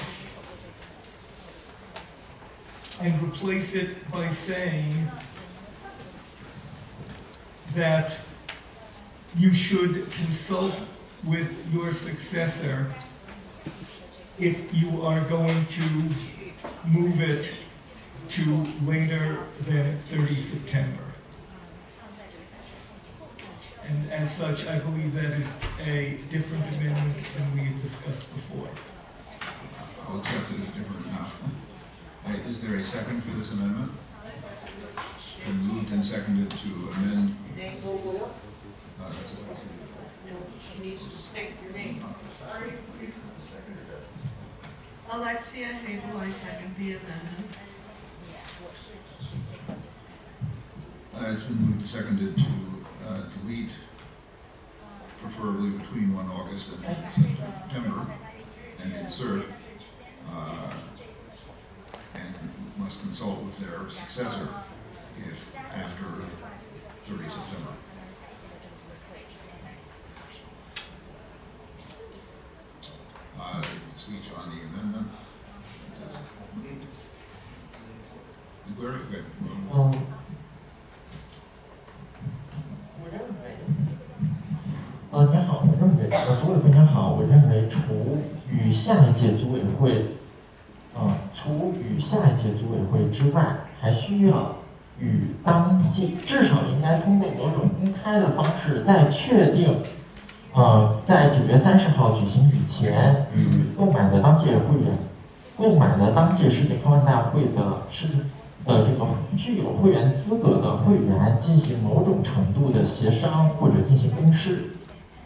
And replace it by saying that you should consult with your successor if you are going to move it to later than 30 September. And as such, I believe that is a different amendment than we had discussed before. I'll accept it as different enough. Is there a second for this amendment? It's been moved and seconded to amend. She needs to state your name. Alexia Hagel, I second the amendment. It's been moved and seconded to delete preferably between 1 August and September and insert and must consult with their successor if after 30 September. Speech on the amendment. Very good. 你好，我认为诸位非常好，我认为除与下一届组委会之外，还需要与当届至少应该通过某种公开的方式，在确定在9月30号举行以前，与购买的当届世锦客万大会的这个具有会员资格的会员进行某种程度的协商或者进行公示，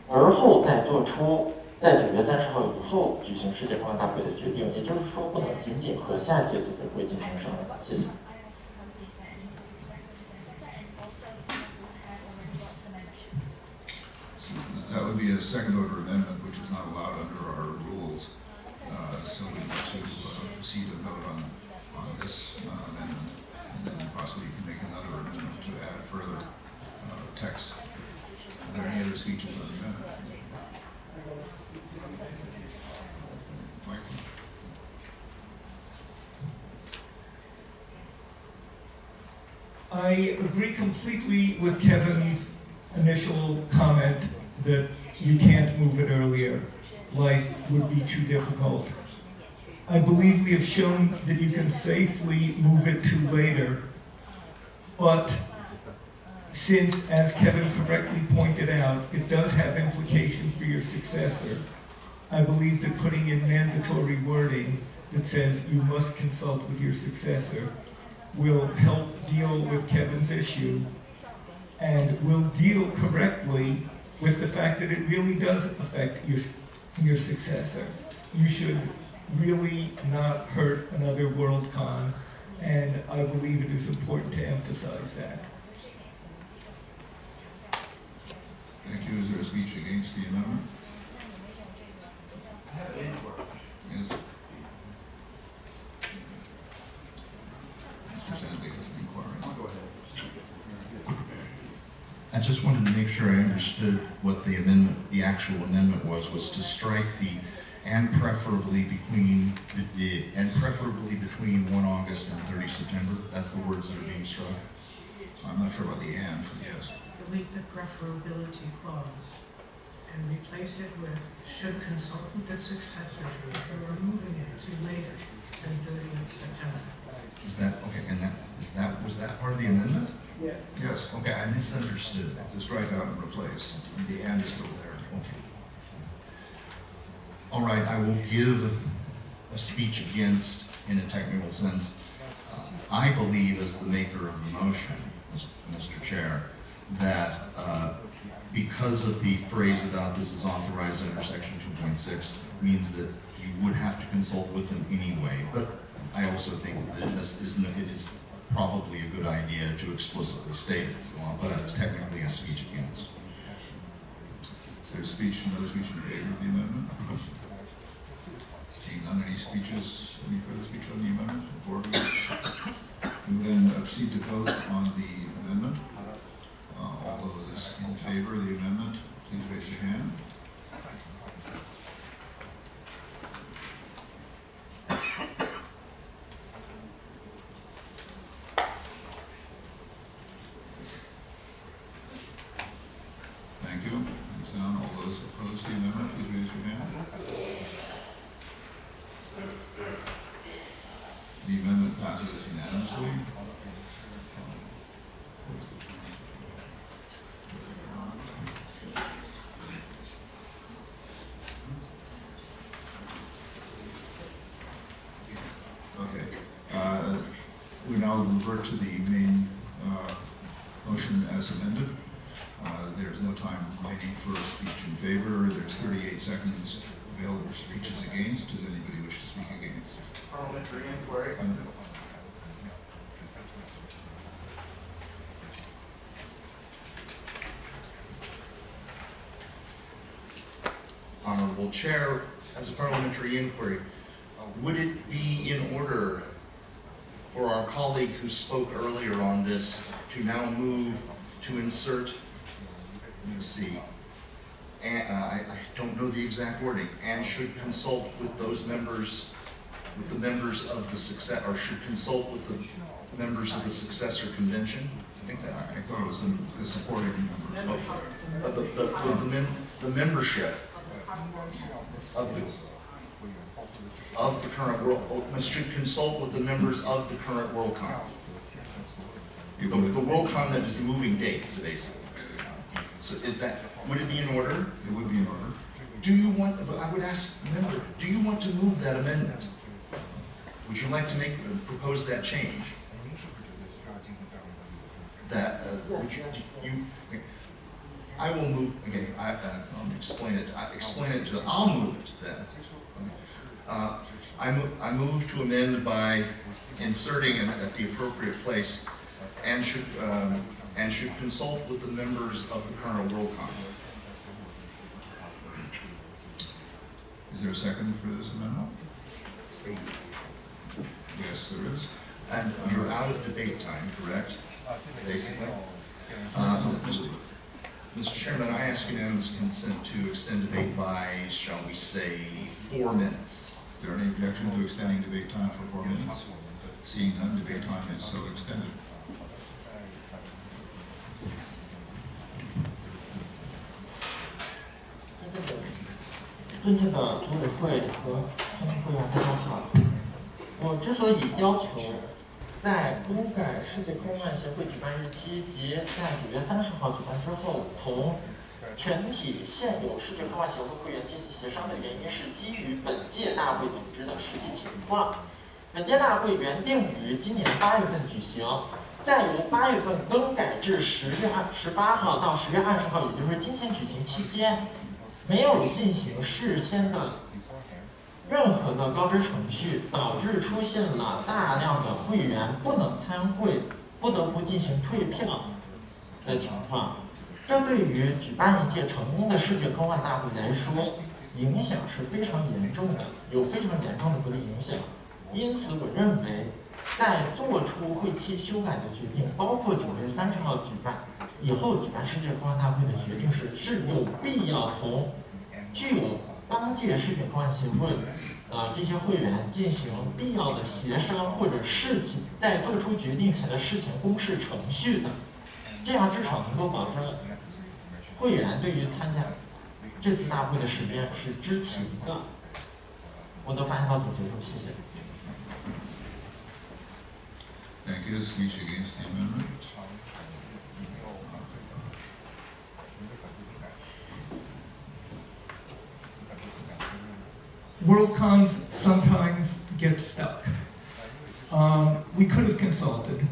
而后再做出在9月30号以后举行世锦客万大会的决定。也就是说，不能仅仅和下届组委会进行商量。谢谢。That would be a second order amendment, which is not allowed under our rules. So we need to proceed to vote on this amendment, and then possibly you can make another amendment to add further text. Are there any other speeches on the amendment? Mike? I agree completely with Kevin's initial comment that you can't move it earlier. Life would be too difficult. I believe we have shown that you can safely move it to later. But since, as Kevin correctly pointed out, it does have implications for your successor, I believe that putting in mandatory wording that says you must consult with your successor will help deal with Kevin's issue and will deal correctly with the fact that it really does affect your successor. You should really not hurt another Worldcon, and I believe it is important to emphasize that. Thank you. Is there a speech against the amendment? Yes. Mr. Sandley has an inquiry. Go ahead. I just wanted to make sure I understood what the amendment, the actual amendment was to strike the and preferably between 1 August and 30 September. That's the words that are being struck. I'm not sure about the and, but yes. Delete the preferability clause and replace it with should consult with the successor for removing it to later than 30th September. Is that okay? And was that part of the amendment? Yes. Yes. Okay, I misunderstood that. To strike out and replace. The and is still there. Okay. All right, I will give a speech against in a technical sense. I believe, as the maker of the motion, Mr. Chair, that because of the phrase about this is authorized under section 2.6 means that you would have to consult with them anyway. But I also think that it is probably a good idea to explicitly state it, but it's technically a speech against. Is there another speech in favor of the amendment? Seeing none, any speeches, any further speech on the amendment? We will then proceed to vote on the amendment. All those in favor of the amendment, please raise your hand. Thank you. Hands down. All those opposed to the amendment, please raise your hand. The amendment passes unanimously. Okay. We now revert to the main motion as amended. There's no time remaining for a speech in favor. There's 38 seconds available for speeches against. Does anybody wish to speak against? Parliamentary inquiry. Honorable Chair, as a parliamentary inquiry, would it be in order for our colleague who spoke earlier on this to now move to insert, let me see, I don't know the exact wording, and should consult with those members, with the members of the success, or should consult with the members of the successor convention? I think that's, I thought it was the supporting members. The membership of the current world, should consult with the members of the current Worldcon. The Worldcon that is moving dates, basically. So would it be in order? It would be in order. Do you want, I would ask the member, do you want to move that amendment? Would you like to propose that change? That, I will move, again, I'll explain it I'll move it then. I move to amend by inserting at the appropriate place and should consult with the members of the current Worldcon. Is there a second for this amendment? Yes, there is. And you're out of debate time, correct? Basically. Mr. Chairman, I ask unanimous consent to extend debate by, shall we say, 4 minutes. Is there any objection to extending debate time for 4 minutes? Seeing none, debate time is so extended.尊敬的组委会和通会员大家好，我之所以要求在更改世界空难协会举办日期及在9月30号举办之后，同全体现有世界科幻协会会员进行协商的原因是基于本届大会组织的实际情况。本届大会原定于今年8月份举行，再由8月份更改至10月18号到10月20号，也就是今天举行期间，没有进行事先的任何的告知程序，导致出现了大量的会员不能参会，不得不进行退票的情况。这对于举办一届成功的世界科幻大会来说，影响是非常严重的，有非常严重的不利影响。因此，我认为在做出会期修改的决定，包括9月30号举办以后举办世界科幻大会的决定是有必要同具有当届世界科幻协会这些会员进行必要的协商或者事情，在做出决定前的事前公示程序的，这样至少能够保证会员对于参加这次大会的时间是知情的。我的发言到此结束，谢谢。Thank you. Speech against the amendment. Worldcons sometimes get stuck. We could have consulted.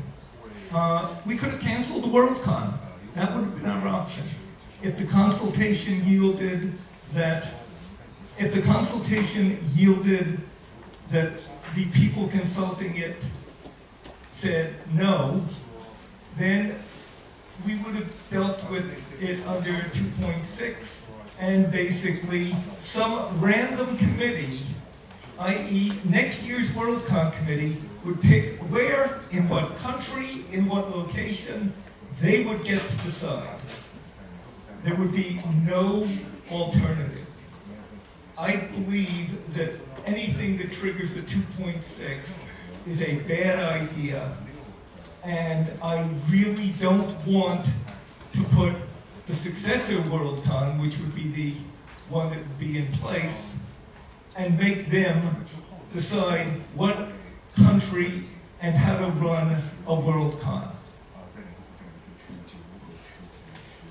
We could have canceled the Worldcon. That would have been our option. If the consultation yielded that the people consulting it said no, then we would have dealt with it under 2.6, and basically some random committee, i.e. next year's Worldcon committee, would pick where, in what country, in what location, they would get to decide. There would be no alternative. I believe that anything that triggers the 2.6 is a bad idea, and I really don't want to put the successor Worldcon, which would be the one that would be in place, and make them decide what country and how to run a Worldcon.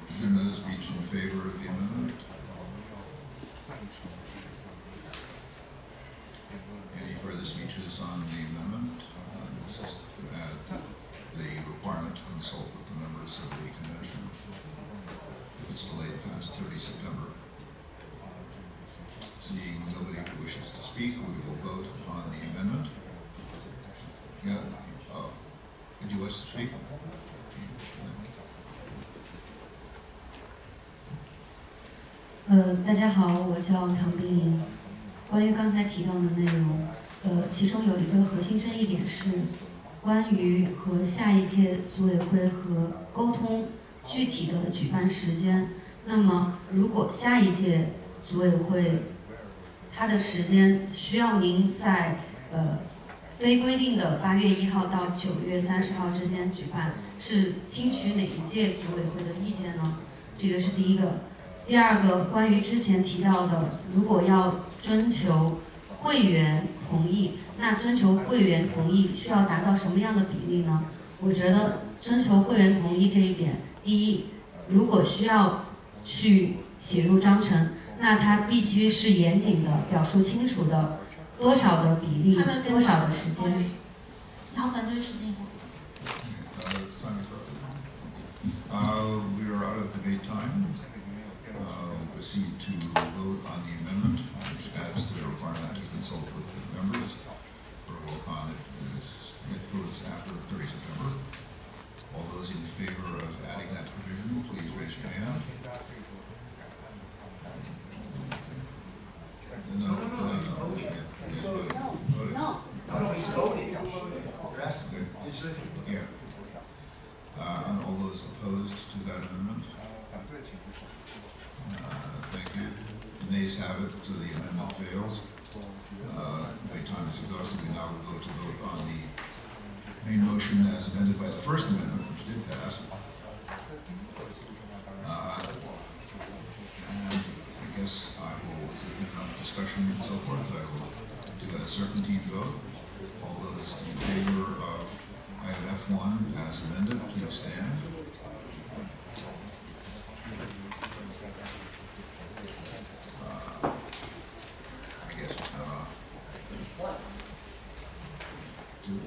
Is there another speech in favor of the amendment? Any further speeches on the amendment? This is to add the requirement to consult with the members of the convention if it's delayed past 30 September. Seeing nobody who wishes to speak, we will vote on the amendment. Yeah. Would you wish to speak? 大家好，我叫唐冰莹。关于刚才提到的内容，其中有一个核心争议点是关于和下一届组委会和沟通具体的举办时间。那么，如果下一届组委会它的时间需要您在非规定的8月1号到9月30号之间举办，是听取哪一届组委会的意见呢？这个是第一个。第二个，关于之前提到的，如果要征求会员同意，那征求会员同意需要达到什么样的比例呢？我觉得征求会员同意这一点，第一，如果需要去写入章程，那它必须是严谨的，表述清楚的，多少的比例，多少的时间。然后反对时间以后。We are out of debate time. Proceed to vote on the amendment, which adds the requirement to consult with the members. For Worldcon, it goes after 30 September. All those in favor of adding that provision, please raise your hand. And all those opposed to that amendment? Thank you. The nays have it, so the amendment fails. Debate time is exhausted. We now will go to vote on the main motion as amended by the first amendment, which did pass. And I guess I will, is there enough discussion and so forth, I will do a certainty vote. All those in favor of item F1 as amended, please stand. I guess, 2.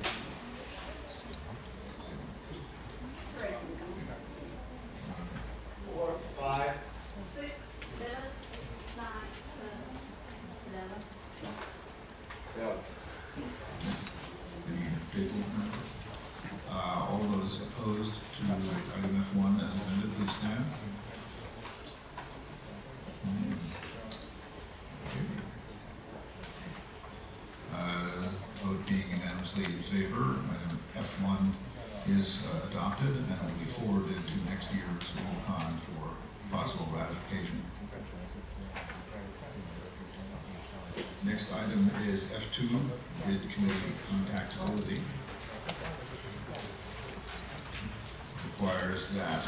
4, 5, 6, 7, 9, 10, 11. All those opposed to item F1 as amended, please stand. Vote being unanimously in favor, item F1 is adopted and will be forwarded to next year's Worldcon for possible ratification. Next item is F2, bid committee contactability. Requires that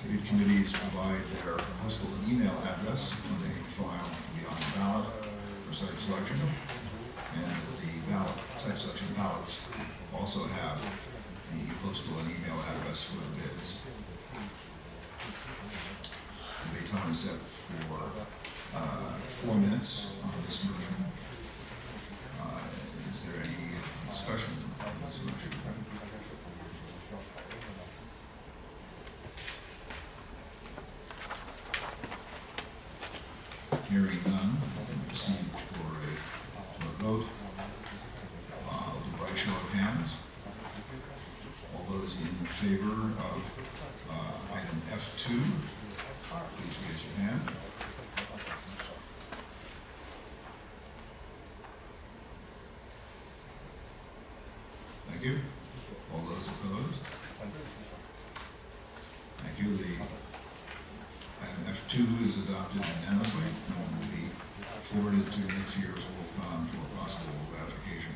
bid committees provide their postal and email address when they file to be on the ballot for site selection, and the site selection ballots also have the postal and email address for the bids. Debate time is set for 4 minutes on this motion. Is there any discussion on this motion? Hearing none, we'll proceed for a vote. I'll do by show of hands. All those in favor of item F2, please raise your hand. Thank you. All those opposed? Thank you. Item F2 is adopted unanimously and will be forwarded to next year's Worldcon for possible ratification.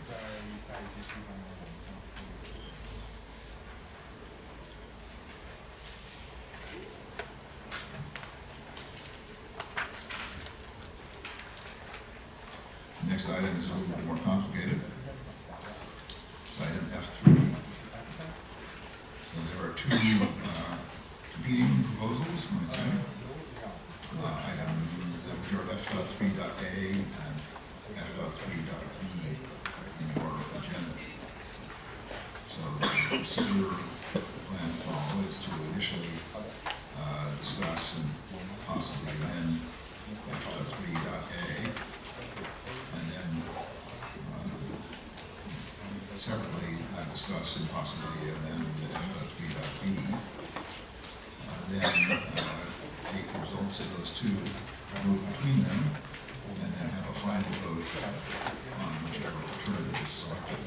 The next item is a little bit more complicated. It's item F3. So there are two competing proposals, you might say. Items which are F.3.A and F.3.B in your agenda. So the procedure plan to follow is to initially discuss and possibly amend F.3.A, and then separately discuss and possibly amend F.3.B. Then take the results of those two, vote between them, and then have a final vote on whichever alternative is selected.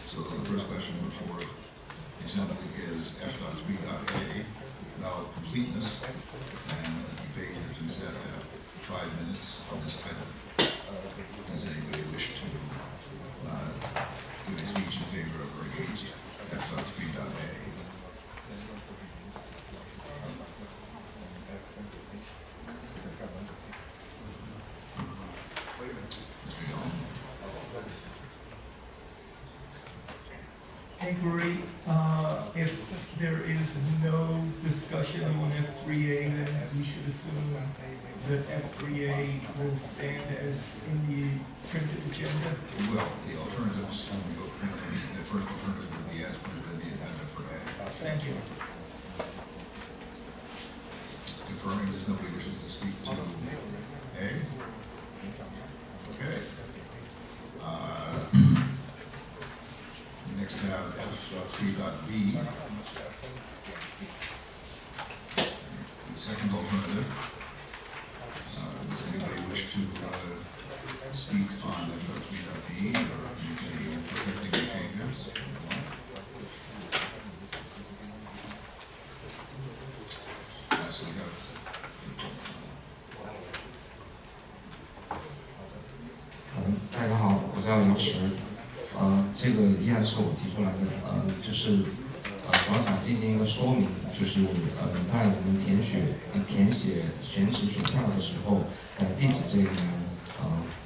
So the first question before the Assembly is F.3.A, ballot completeness, and the debate has been set at 5 minutes on this item. Does anybody wish to give a speech in favor of or against F.3.A? Thank you is no discussion on F3A, then we should assume that F3A will stand as in the printed agenda. Well, the alternatives, the first alternative would be as printed in the agenda for A. Thank you. Confirming there's nobody wishes to speak to A. Okay. Next have F3.B. The second alternative. Does anybody wish to speak on F3.B or any perfecting changes? So we have大家好，我叫姚池。这个议案是我提出来的，就是主要想进行一个说明，就是在我们填写选址选票的时候，在地址这一栏，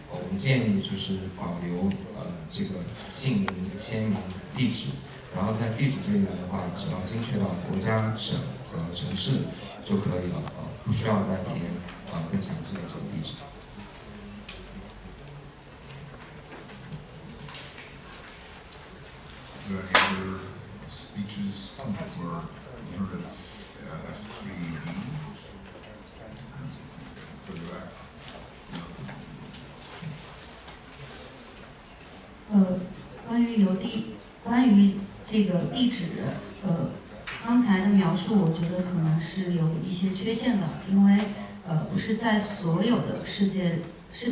我们建议就是保留这个姓名、签名、地址，然后在地址这一栏的话，只要精确到国家、省和城市就可以了，不需要再填更详细的这个地址。Are there any other speeches for alternative F3B? Further back? No. 关于这个地址，刚才的描述，我觉得可能是有一些缺陷的，因为不是在所有的世界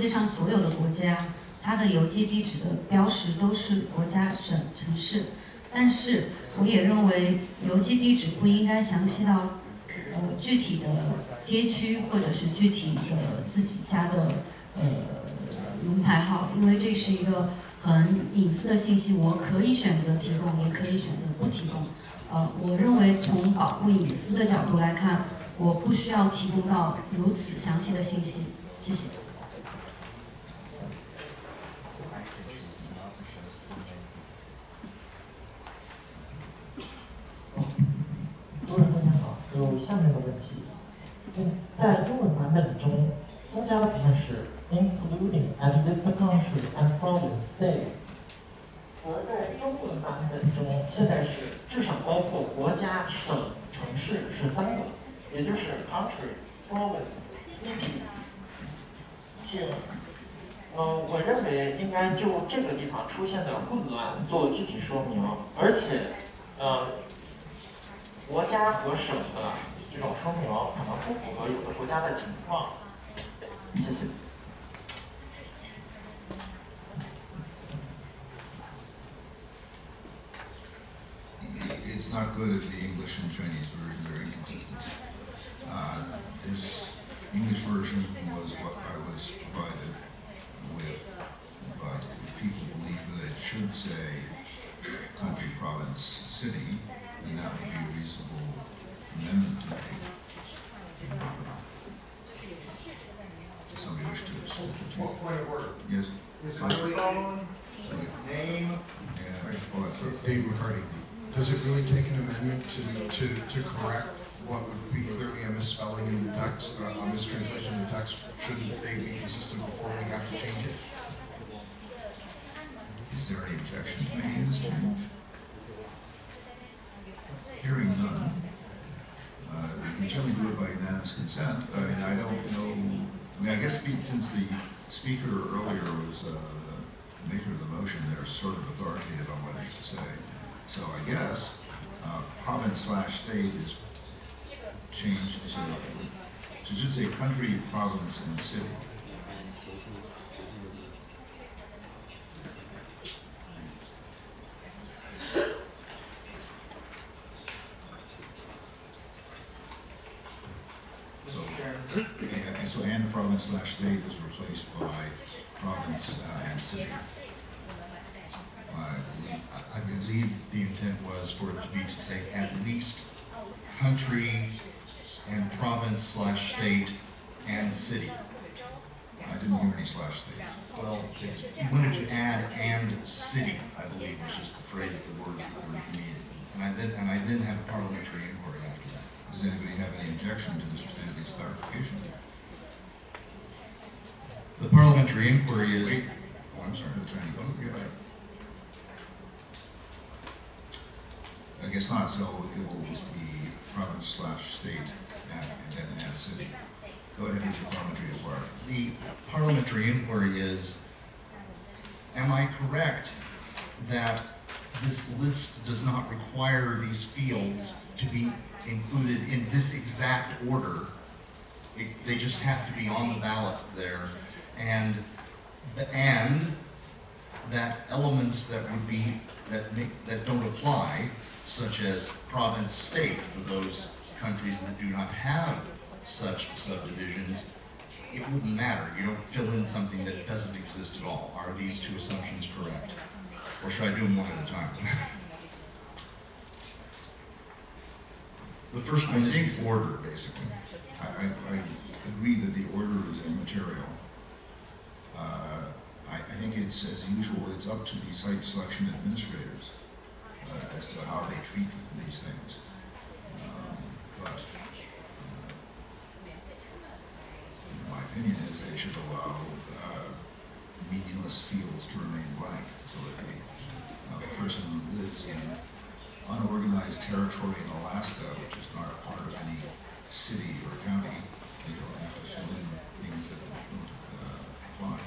上所有的国家。它的邮寄地址的标识都是国家、省、城市，但是我也认为邮寄地址不应该详细到具体的街区或者是具体的自己家的门牌号，因为这是一个很隐私的信息，我可以选择提供，也可以选择不提供。我认为从保护隐私的角度来看，我不需要提供到如此详细的信息。谢谢。主任大家好，有下面的问题。在英文版本中，增加的部分是 including at least country and province state。而在中文版本中，现在是至少包括国家、省、城市是3个，也就是 country、province、city。请，我认为应该就这个地方出现的混乱做具体说明，而且，国家和省的这种说明可能不符合有的国家的情况。谢谢。It's not good if the English and Chinese versions are inconsistent. This English version was what I was provided with, but if people believe that it should say country, province, city, then that would be a reasonable amendment to make. Does somebody wish to? Point of order. Yes. Is microphone, name. Dave McCarty. Does it really take an amendment to correct what would be clearly a misspelling in the text, or a mistranslation in the text? Shouldn't they be consistent before we have to change it? Is there any objection to making this change? Hearing none, we can generally do it by unanimous consent. I mean, I don't know. I mean, I guess since the speaker earlier was the maker of the motion, they're sort of authoritative on what I should say. So I guess province/state is changed to just say country, province, and city. So and province/state is replaced by province and city. I believe the intent was for it to be to say at least country and province/state and city. I didn't hear any /state. Well, you wanted to add and city, I believe, was just the phrase, the words that were needed. And I then have a parliamentary inquiry. objection to Mr. Stanley's clarification? The parliamentary inquiry is... Wait. Oh, I'm sorry, the Chinese. Oh, yeah. I guess not, so it will be province/state and then add city. Go ahead with the parliamentary inquiry. The parliamentary inquiry is, am I correct that this list does not require these fields to be included in this exact order? They just have to be on the ballot there, and that elements that would be that don't apply, such as province state for those countries that do not have such subdivisions, it wouldn't matter. You don't fill in something that doesn't exist at all. Are these two assumptions correct? Or should I do them one at a time? The first one is the order, basically. I agree that the order is immaterial. I think it's, as usual, it's up to the site selection administrators as to how they treat these things. But my opinion is they should allow meaningless fields to remain blank, so that a person who lives in unorganized territory in Alaska, which is not a part of any city or county, they don't have to fill in things that don't apply.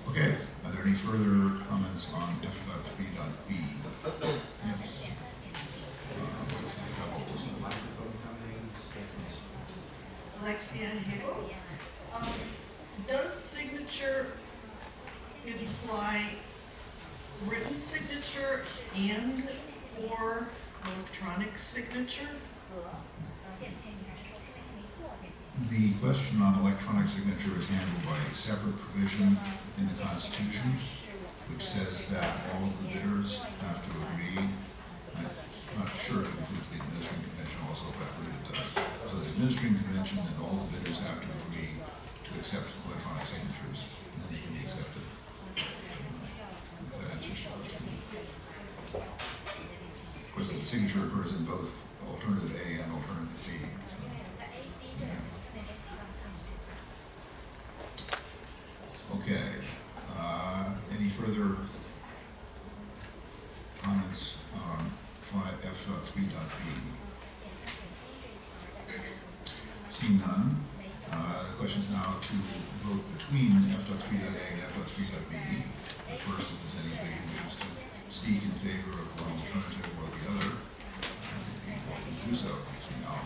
Okay, are there any further comments on F.3.b? Yes. Alexia Hickel. Does signature imply written signature and or electronic signature? The question on electronic signature is handled by a separate provision in the Constitution, which says that all of the bidders have to agree. I'm not sure if it includes the administering convention also, but I believe it does. So the administering convention and all the bidders have to agree to accept electronic signatures, and then they can be accepted. If that answers your question. Of course, the signature occurs in both alternative A and alternative B. So, yeah. Okay. Any further comments on F.3.b? Seeing none, the question is now to vote between F.3.a and F.3.b. First, if there's anybody who wishes to speak in favor of one alternative or the other, you can do so. See now.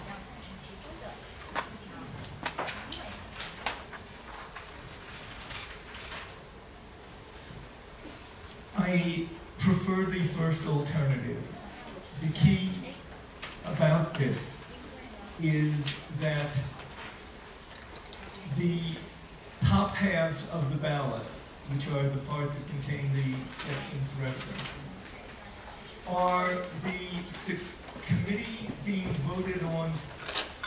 I prefer the first alternative. The key about this is that the top halves of the ballot, which are the part that contain the sections referenced, are the committee being voted on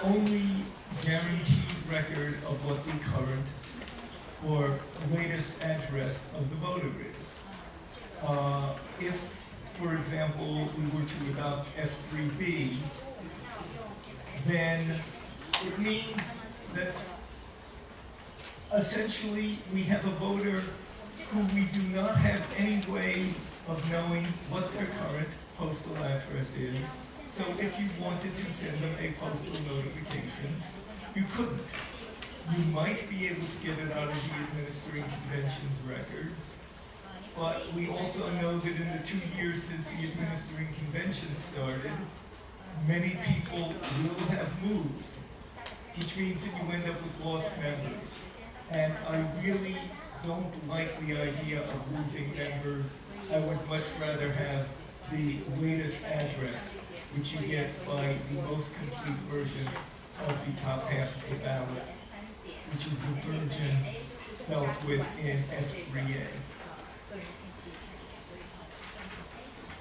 only guaranteed record of what the current or latest address of the voter is. If, for example, we were to adopt F3B, then it means that essentially we have a voter who we do not have any way of knowing what their current postal address is. So if you wanted to send them a postal notification, you couldn't. You might be able to get it out of the administering convention's records, but we also know that in the 2 years since the administering convention started, many people will have moved, which means that you end up with lost members. And I really don't like the idea of losing members. I would much rather have the latest address, which you get by the most complete version of the top half of the ballot, which is the version felt within F3A.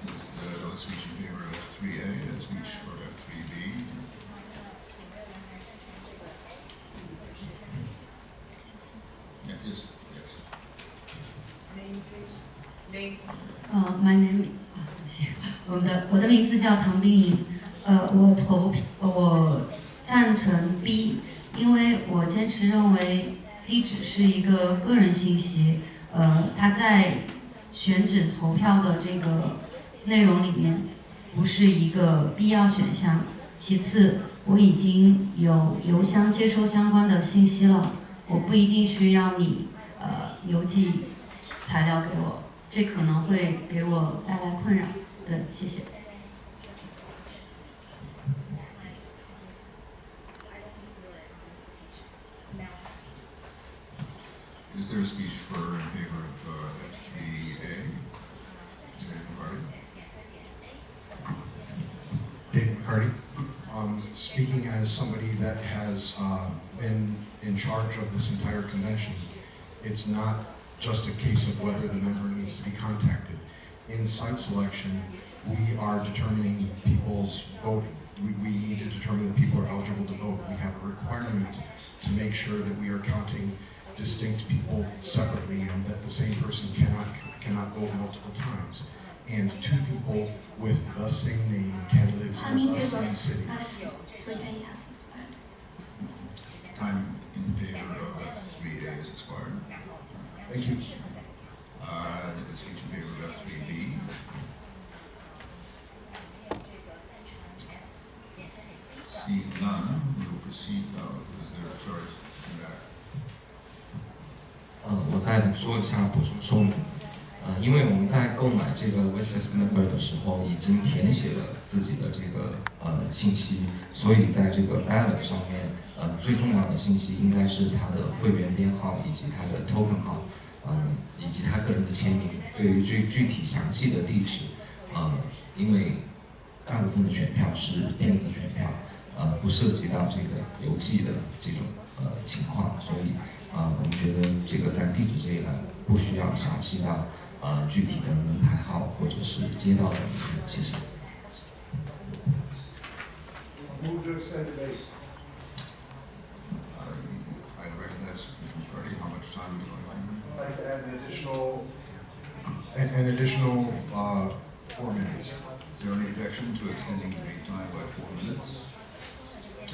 Is the speech in favor of F3A and speech for F3B? Yeah, yes. Name, please. Name. My name， 我的名字叫唐冰莹，我赞成 B， 因为我坚持认为地址是一个个人信息，它在选址投票的这个内容里面不是一个必要选项。其次，我已经有邮箱接收相关的信息了，我不一定需要你邮寄材料给我，这可能会给我带来困扰。对，谢谢。Is there a speech for in favor of F3A? Dave McCarty. Speaking as somebody that has been in charge of this entire convention, it's not just a case of whether the member needs to be contacted. In site selection, we are determining people's voting. We need to determine that people are eligible to vote. We have a requirement to make sure that we are counting distinct people separately and that the same person cannot vote multiple times. And two people with the same name can live in the same city. Time in favor of F3A is expired. Thank you. The speech in favor of F3B. See none, we will proceed. Is there, sorry, come back. 我再说一下补充说明。因为我们在购买这个 Wishlist Member 的时候，已经填写了自己的这个信息，所以在这个 ballot 上面，最重要的信息应该是他的会员编号以及他的 token 号，以及他个人的签名。对于具体详细的地址，因为大部分的选票是电子选票，不涉及到这个邮寄的这种情况，所以我们觉得这个在地址这一栏不需要详细到具体的门牌号或者是街道的名字。谢谢。Move to extend debate. I recognize Mr. Party. How much time would you like? I'd like to add an additional 4 minutes. Is there any objection to extending debate time by 4 minutes?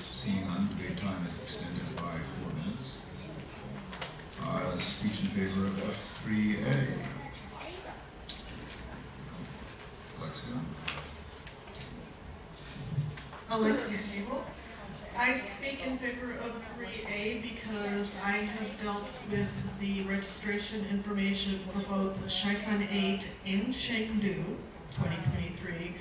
Seeing none, debate time is extended by 4 minutes. Speech in favor of F3A. Alexia Abel. I speak in favor of 3A because I have dealt with the registration information for both the Shaikan 8 in Chengdu 2023,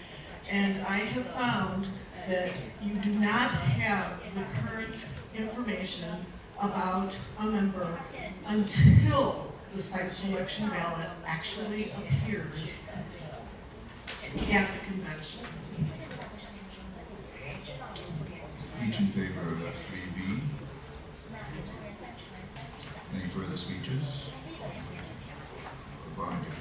and I have found that you do not have the current information about a member until the site selection ballot actually appears at the convention. Speech in favor of F3B. Any further speeches? Behind you.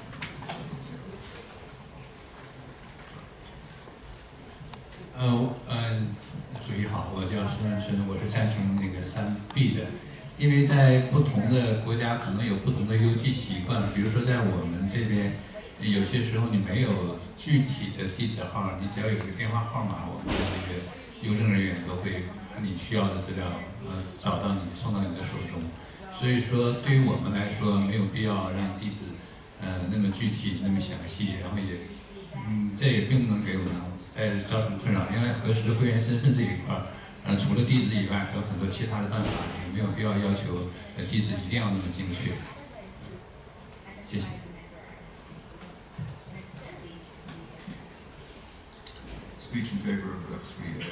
主席好，我叫石万春，我是赞成那个3B 的，因为在不同的国家可能有不同的邮寄习惯，比如说在我们这边，有些时候你没有具体的地址号，你只要有一个电话号码，我们的这个邮政人员都会把你需要的资料找到你，送到你的手中。所以说，对于我们来说，没有必要让地址那么具体、那么详细，然后也这也并不能给我们造成困扰。另外，核实会员身份这一块除了地址以外，还有很多其他的办法，也没有必要要求地址一定要那么精确。谢谢。Speech in favor of F3A.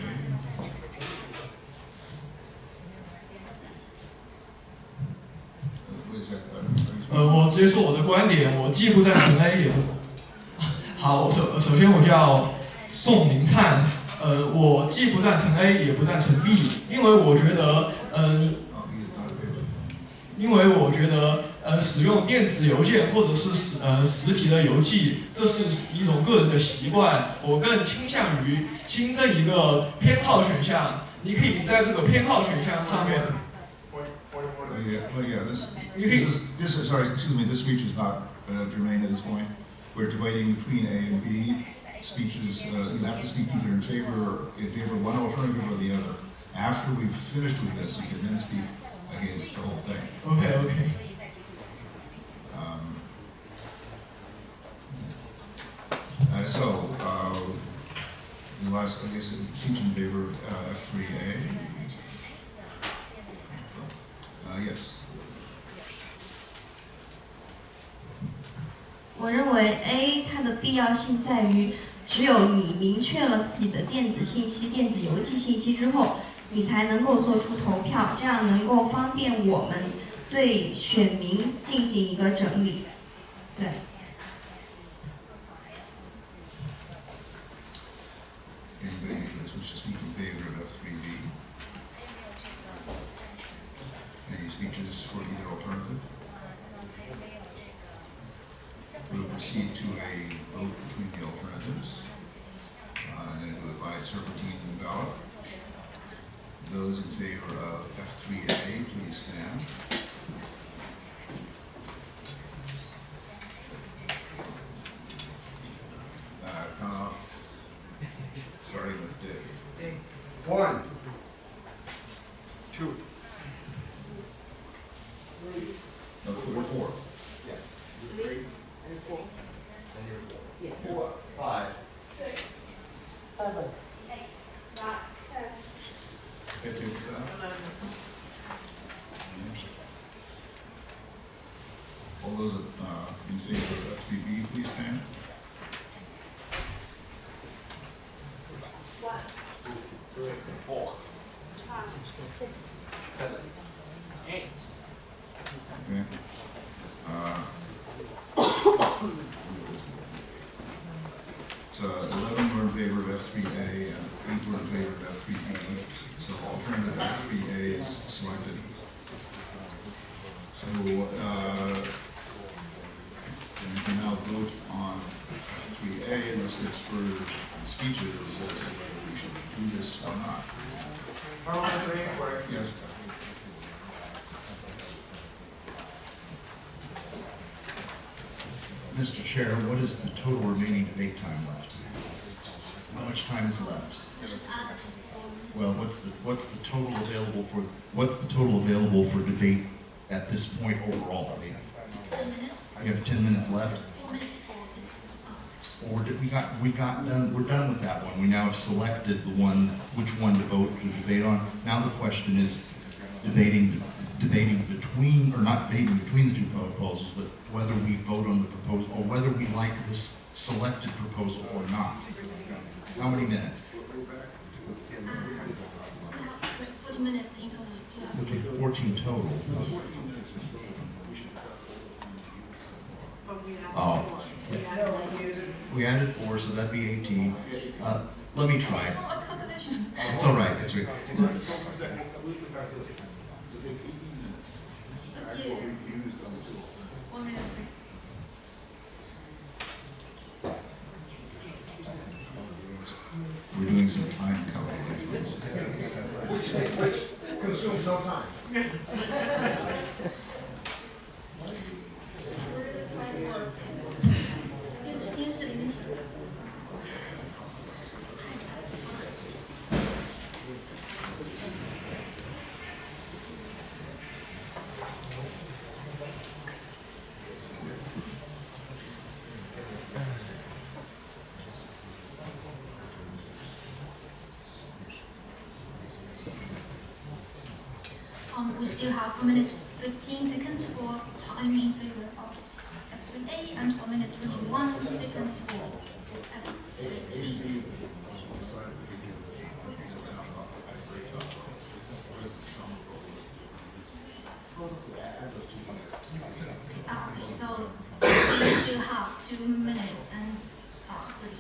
我直接说我的观点，我既不赞成 A 也不好。首先我叫宋明灿，我既不赞成 A 也不赞成 B， 因为我觉得因为我觉得使用电子邮件或者是实体的邮寄，这是一种个人的习惯，我更倾向于新增一个偏好选项。你可以在这个偏好选项上面。Sorry, excuse me, this speech is not germane at this point. We're dividing between A and B speeches. You have to speak either in favor of one alternative or the other. After we've finished with this, you can then speak against the whole thing. Okay. The last, I guess, speech in favor of F3A. Yes. 我认为 A 它的必要性在于，只有你明确了自己的电子信息、电子邮寄信息之后，你才能够做出投票，这样能够方便我们对选民进行一个整理。对。Anybody else wish to speak in favor of F3B? Any speeches for either alternative? We'll proceed to a vote between the alternatives. And then do it by serpentine ballot. Those in favor of F3A, please stand. Count off, starting with Dave. 1, 2, 3. No, 4. Yeah. 3 and 4. And you're 4. Yes. 4, 5, 6, 7, 8, 9, 10. 15, all those in favor of F3B, please stand. 1, 2, 3, 4, 5, 6, 7, 8. Okay. So 11 were in favor of F3A and 8 were in favor of F3B. So alternative F3A is selected. So we can now vote on F3A unless there's further speeches as to whether we should do this or not. Parliamentary inquiry. Yes. Mr. Chair, what is the total remaining debate time left? How much time is left? Well, what's the total available for debate at this point overall? 10 minutes. We have 10 minutes left. 4 minutes for this We're done with that one. We now have selected which one to vote to debate on. Now the question is debating between, or not debating between the two proposals, but whether we vote on the proposal, or whether we like this selected proposal or not. How many minutes? 14 minutes in total. Yes. Okay, 14 total. Oh. We added 4, so that'd be 18. Let me try. It's all right. It's right. We're doing some time calculations. Which consumes no time. We still have 4 minutes 15 seconds for time in favor of F3A and 1 minute 21 seconds for F3B. Okay, so we still have 2 minutes and 3,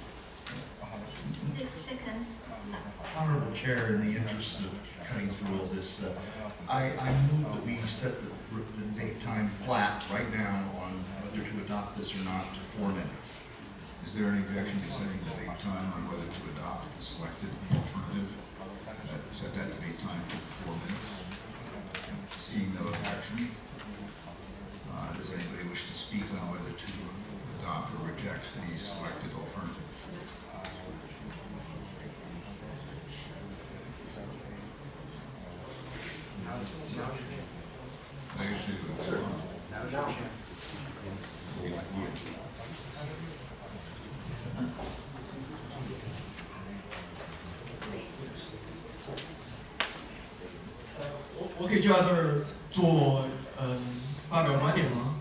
6, 6 seconds left. Honorable Chair, in the interest of cutting through all this, I move that we set the date time flat right now on whether to adopt this or not to 4 minutes. Is there any objection to setting the debate time on whether to adopt the selected alternative? Set that debate time for 4 minutes. Seeing no objection, does anybody wish to speak on whether to adopt or reject the selected alternative?我可以就在这儿做发表观点吗？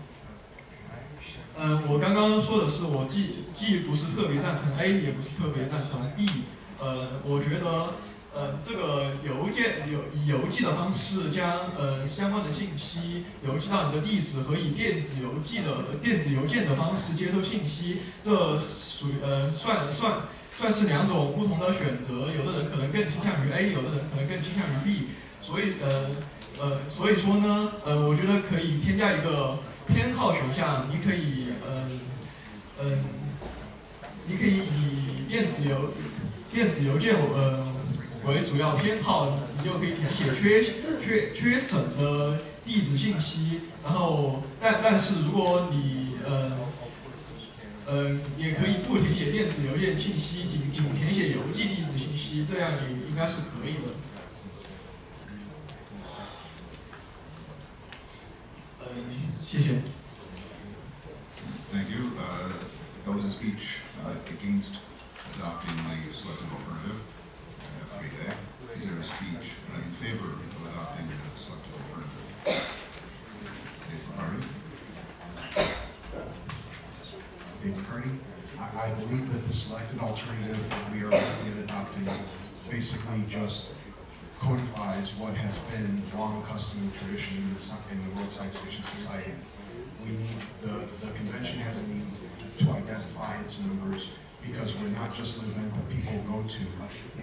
我刚刚说的是我既不是特别赞成 A， 也不是特别赞成 B。我觉得这个以邮寄的方式将相关的信息邮寄到你的地址和以电子邮件的方式接收信息，这属于算是2种不同的选择。有的人可能更倾向于 A， 有的人可能更倾向于 B。所以说呢，我觉得可以添加一个偏好选项，你可以以电子邮件为主要偏好，你就可以填写缺省的地址信息。然后，但是如果你也可以不填写电子邮件信息，仅填写邮寄地址信息，这样也应该是可以的。谢谢。Thank you. That was a speech against adopting the selected alternative, F3A. Is there a speech in favor of adopting the selected alternative? David McCarty. I believe that the selected alternative that we are looking at adopting basically just codifies what has been long custom and tradition in the Roadside Station Society. We need the convention has a need to identify its members because we're not just an event that people go to.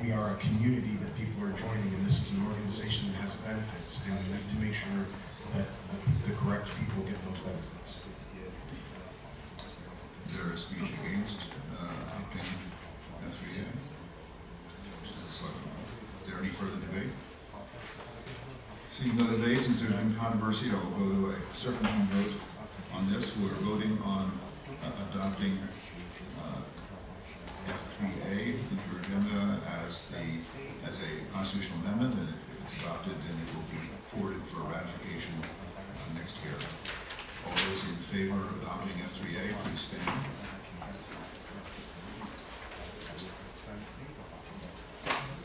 We are a community that people are joining, and this is an organization that has benefits, and we need to make sure that the correct people get those benefits. Is there a speech against adopting F3A? Is there any further debate? Seeing no debate, since there's been controversy, I will go to a certain vote on this. We're voting on adopting F3A into your agenda as a constitutional amendment, and if it's adopted, then it will be forwarded for ratification next year. All those in favor of adopting F3A, please stand.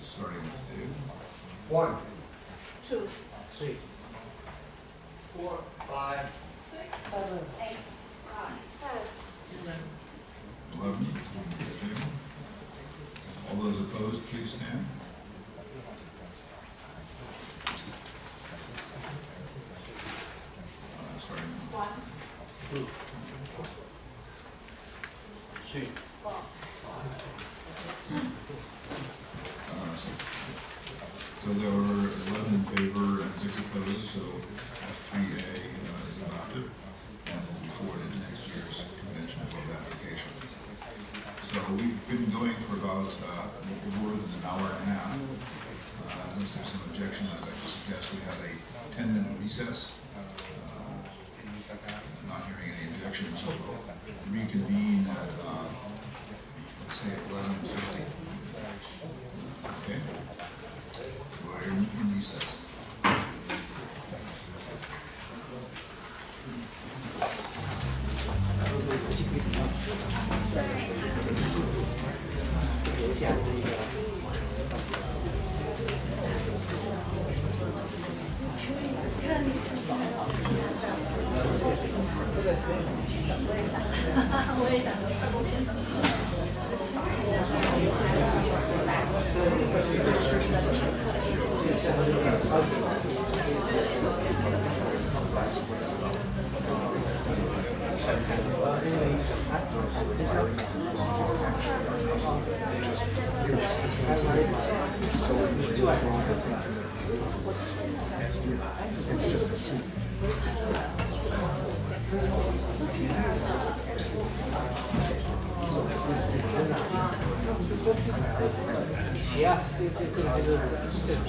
Starting with Dave. 1, 2, 3, 4, 5, 6, 7, 8, 9, 10. 11. All those opposed, please stand. Starting. 1, 2, 3, 4, 5. So there were 11 in favor and 6 opposed, so F3A is adopted and will be forwarded to next year's convention for ratification. So we've been going for about more than an hour and a half. Unless there's some objection, I'd like to suggest we have a 10-minute recess. I'm not hearing any objections, so we'll reconvene at, let's say, 11:50. Okay? We're in recess. It's just a soup. 鞋啊，这个还是这个。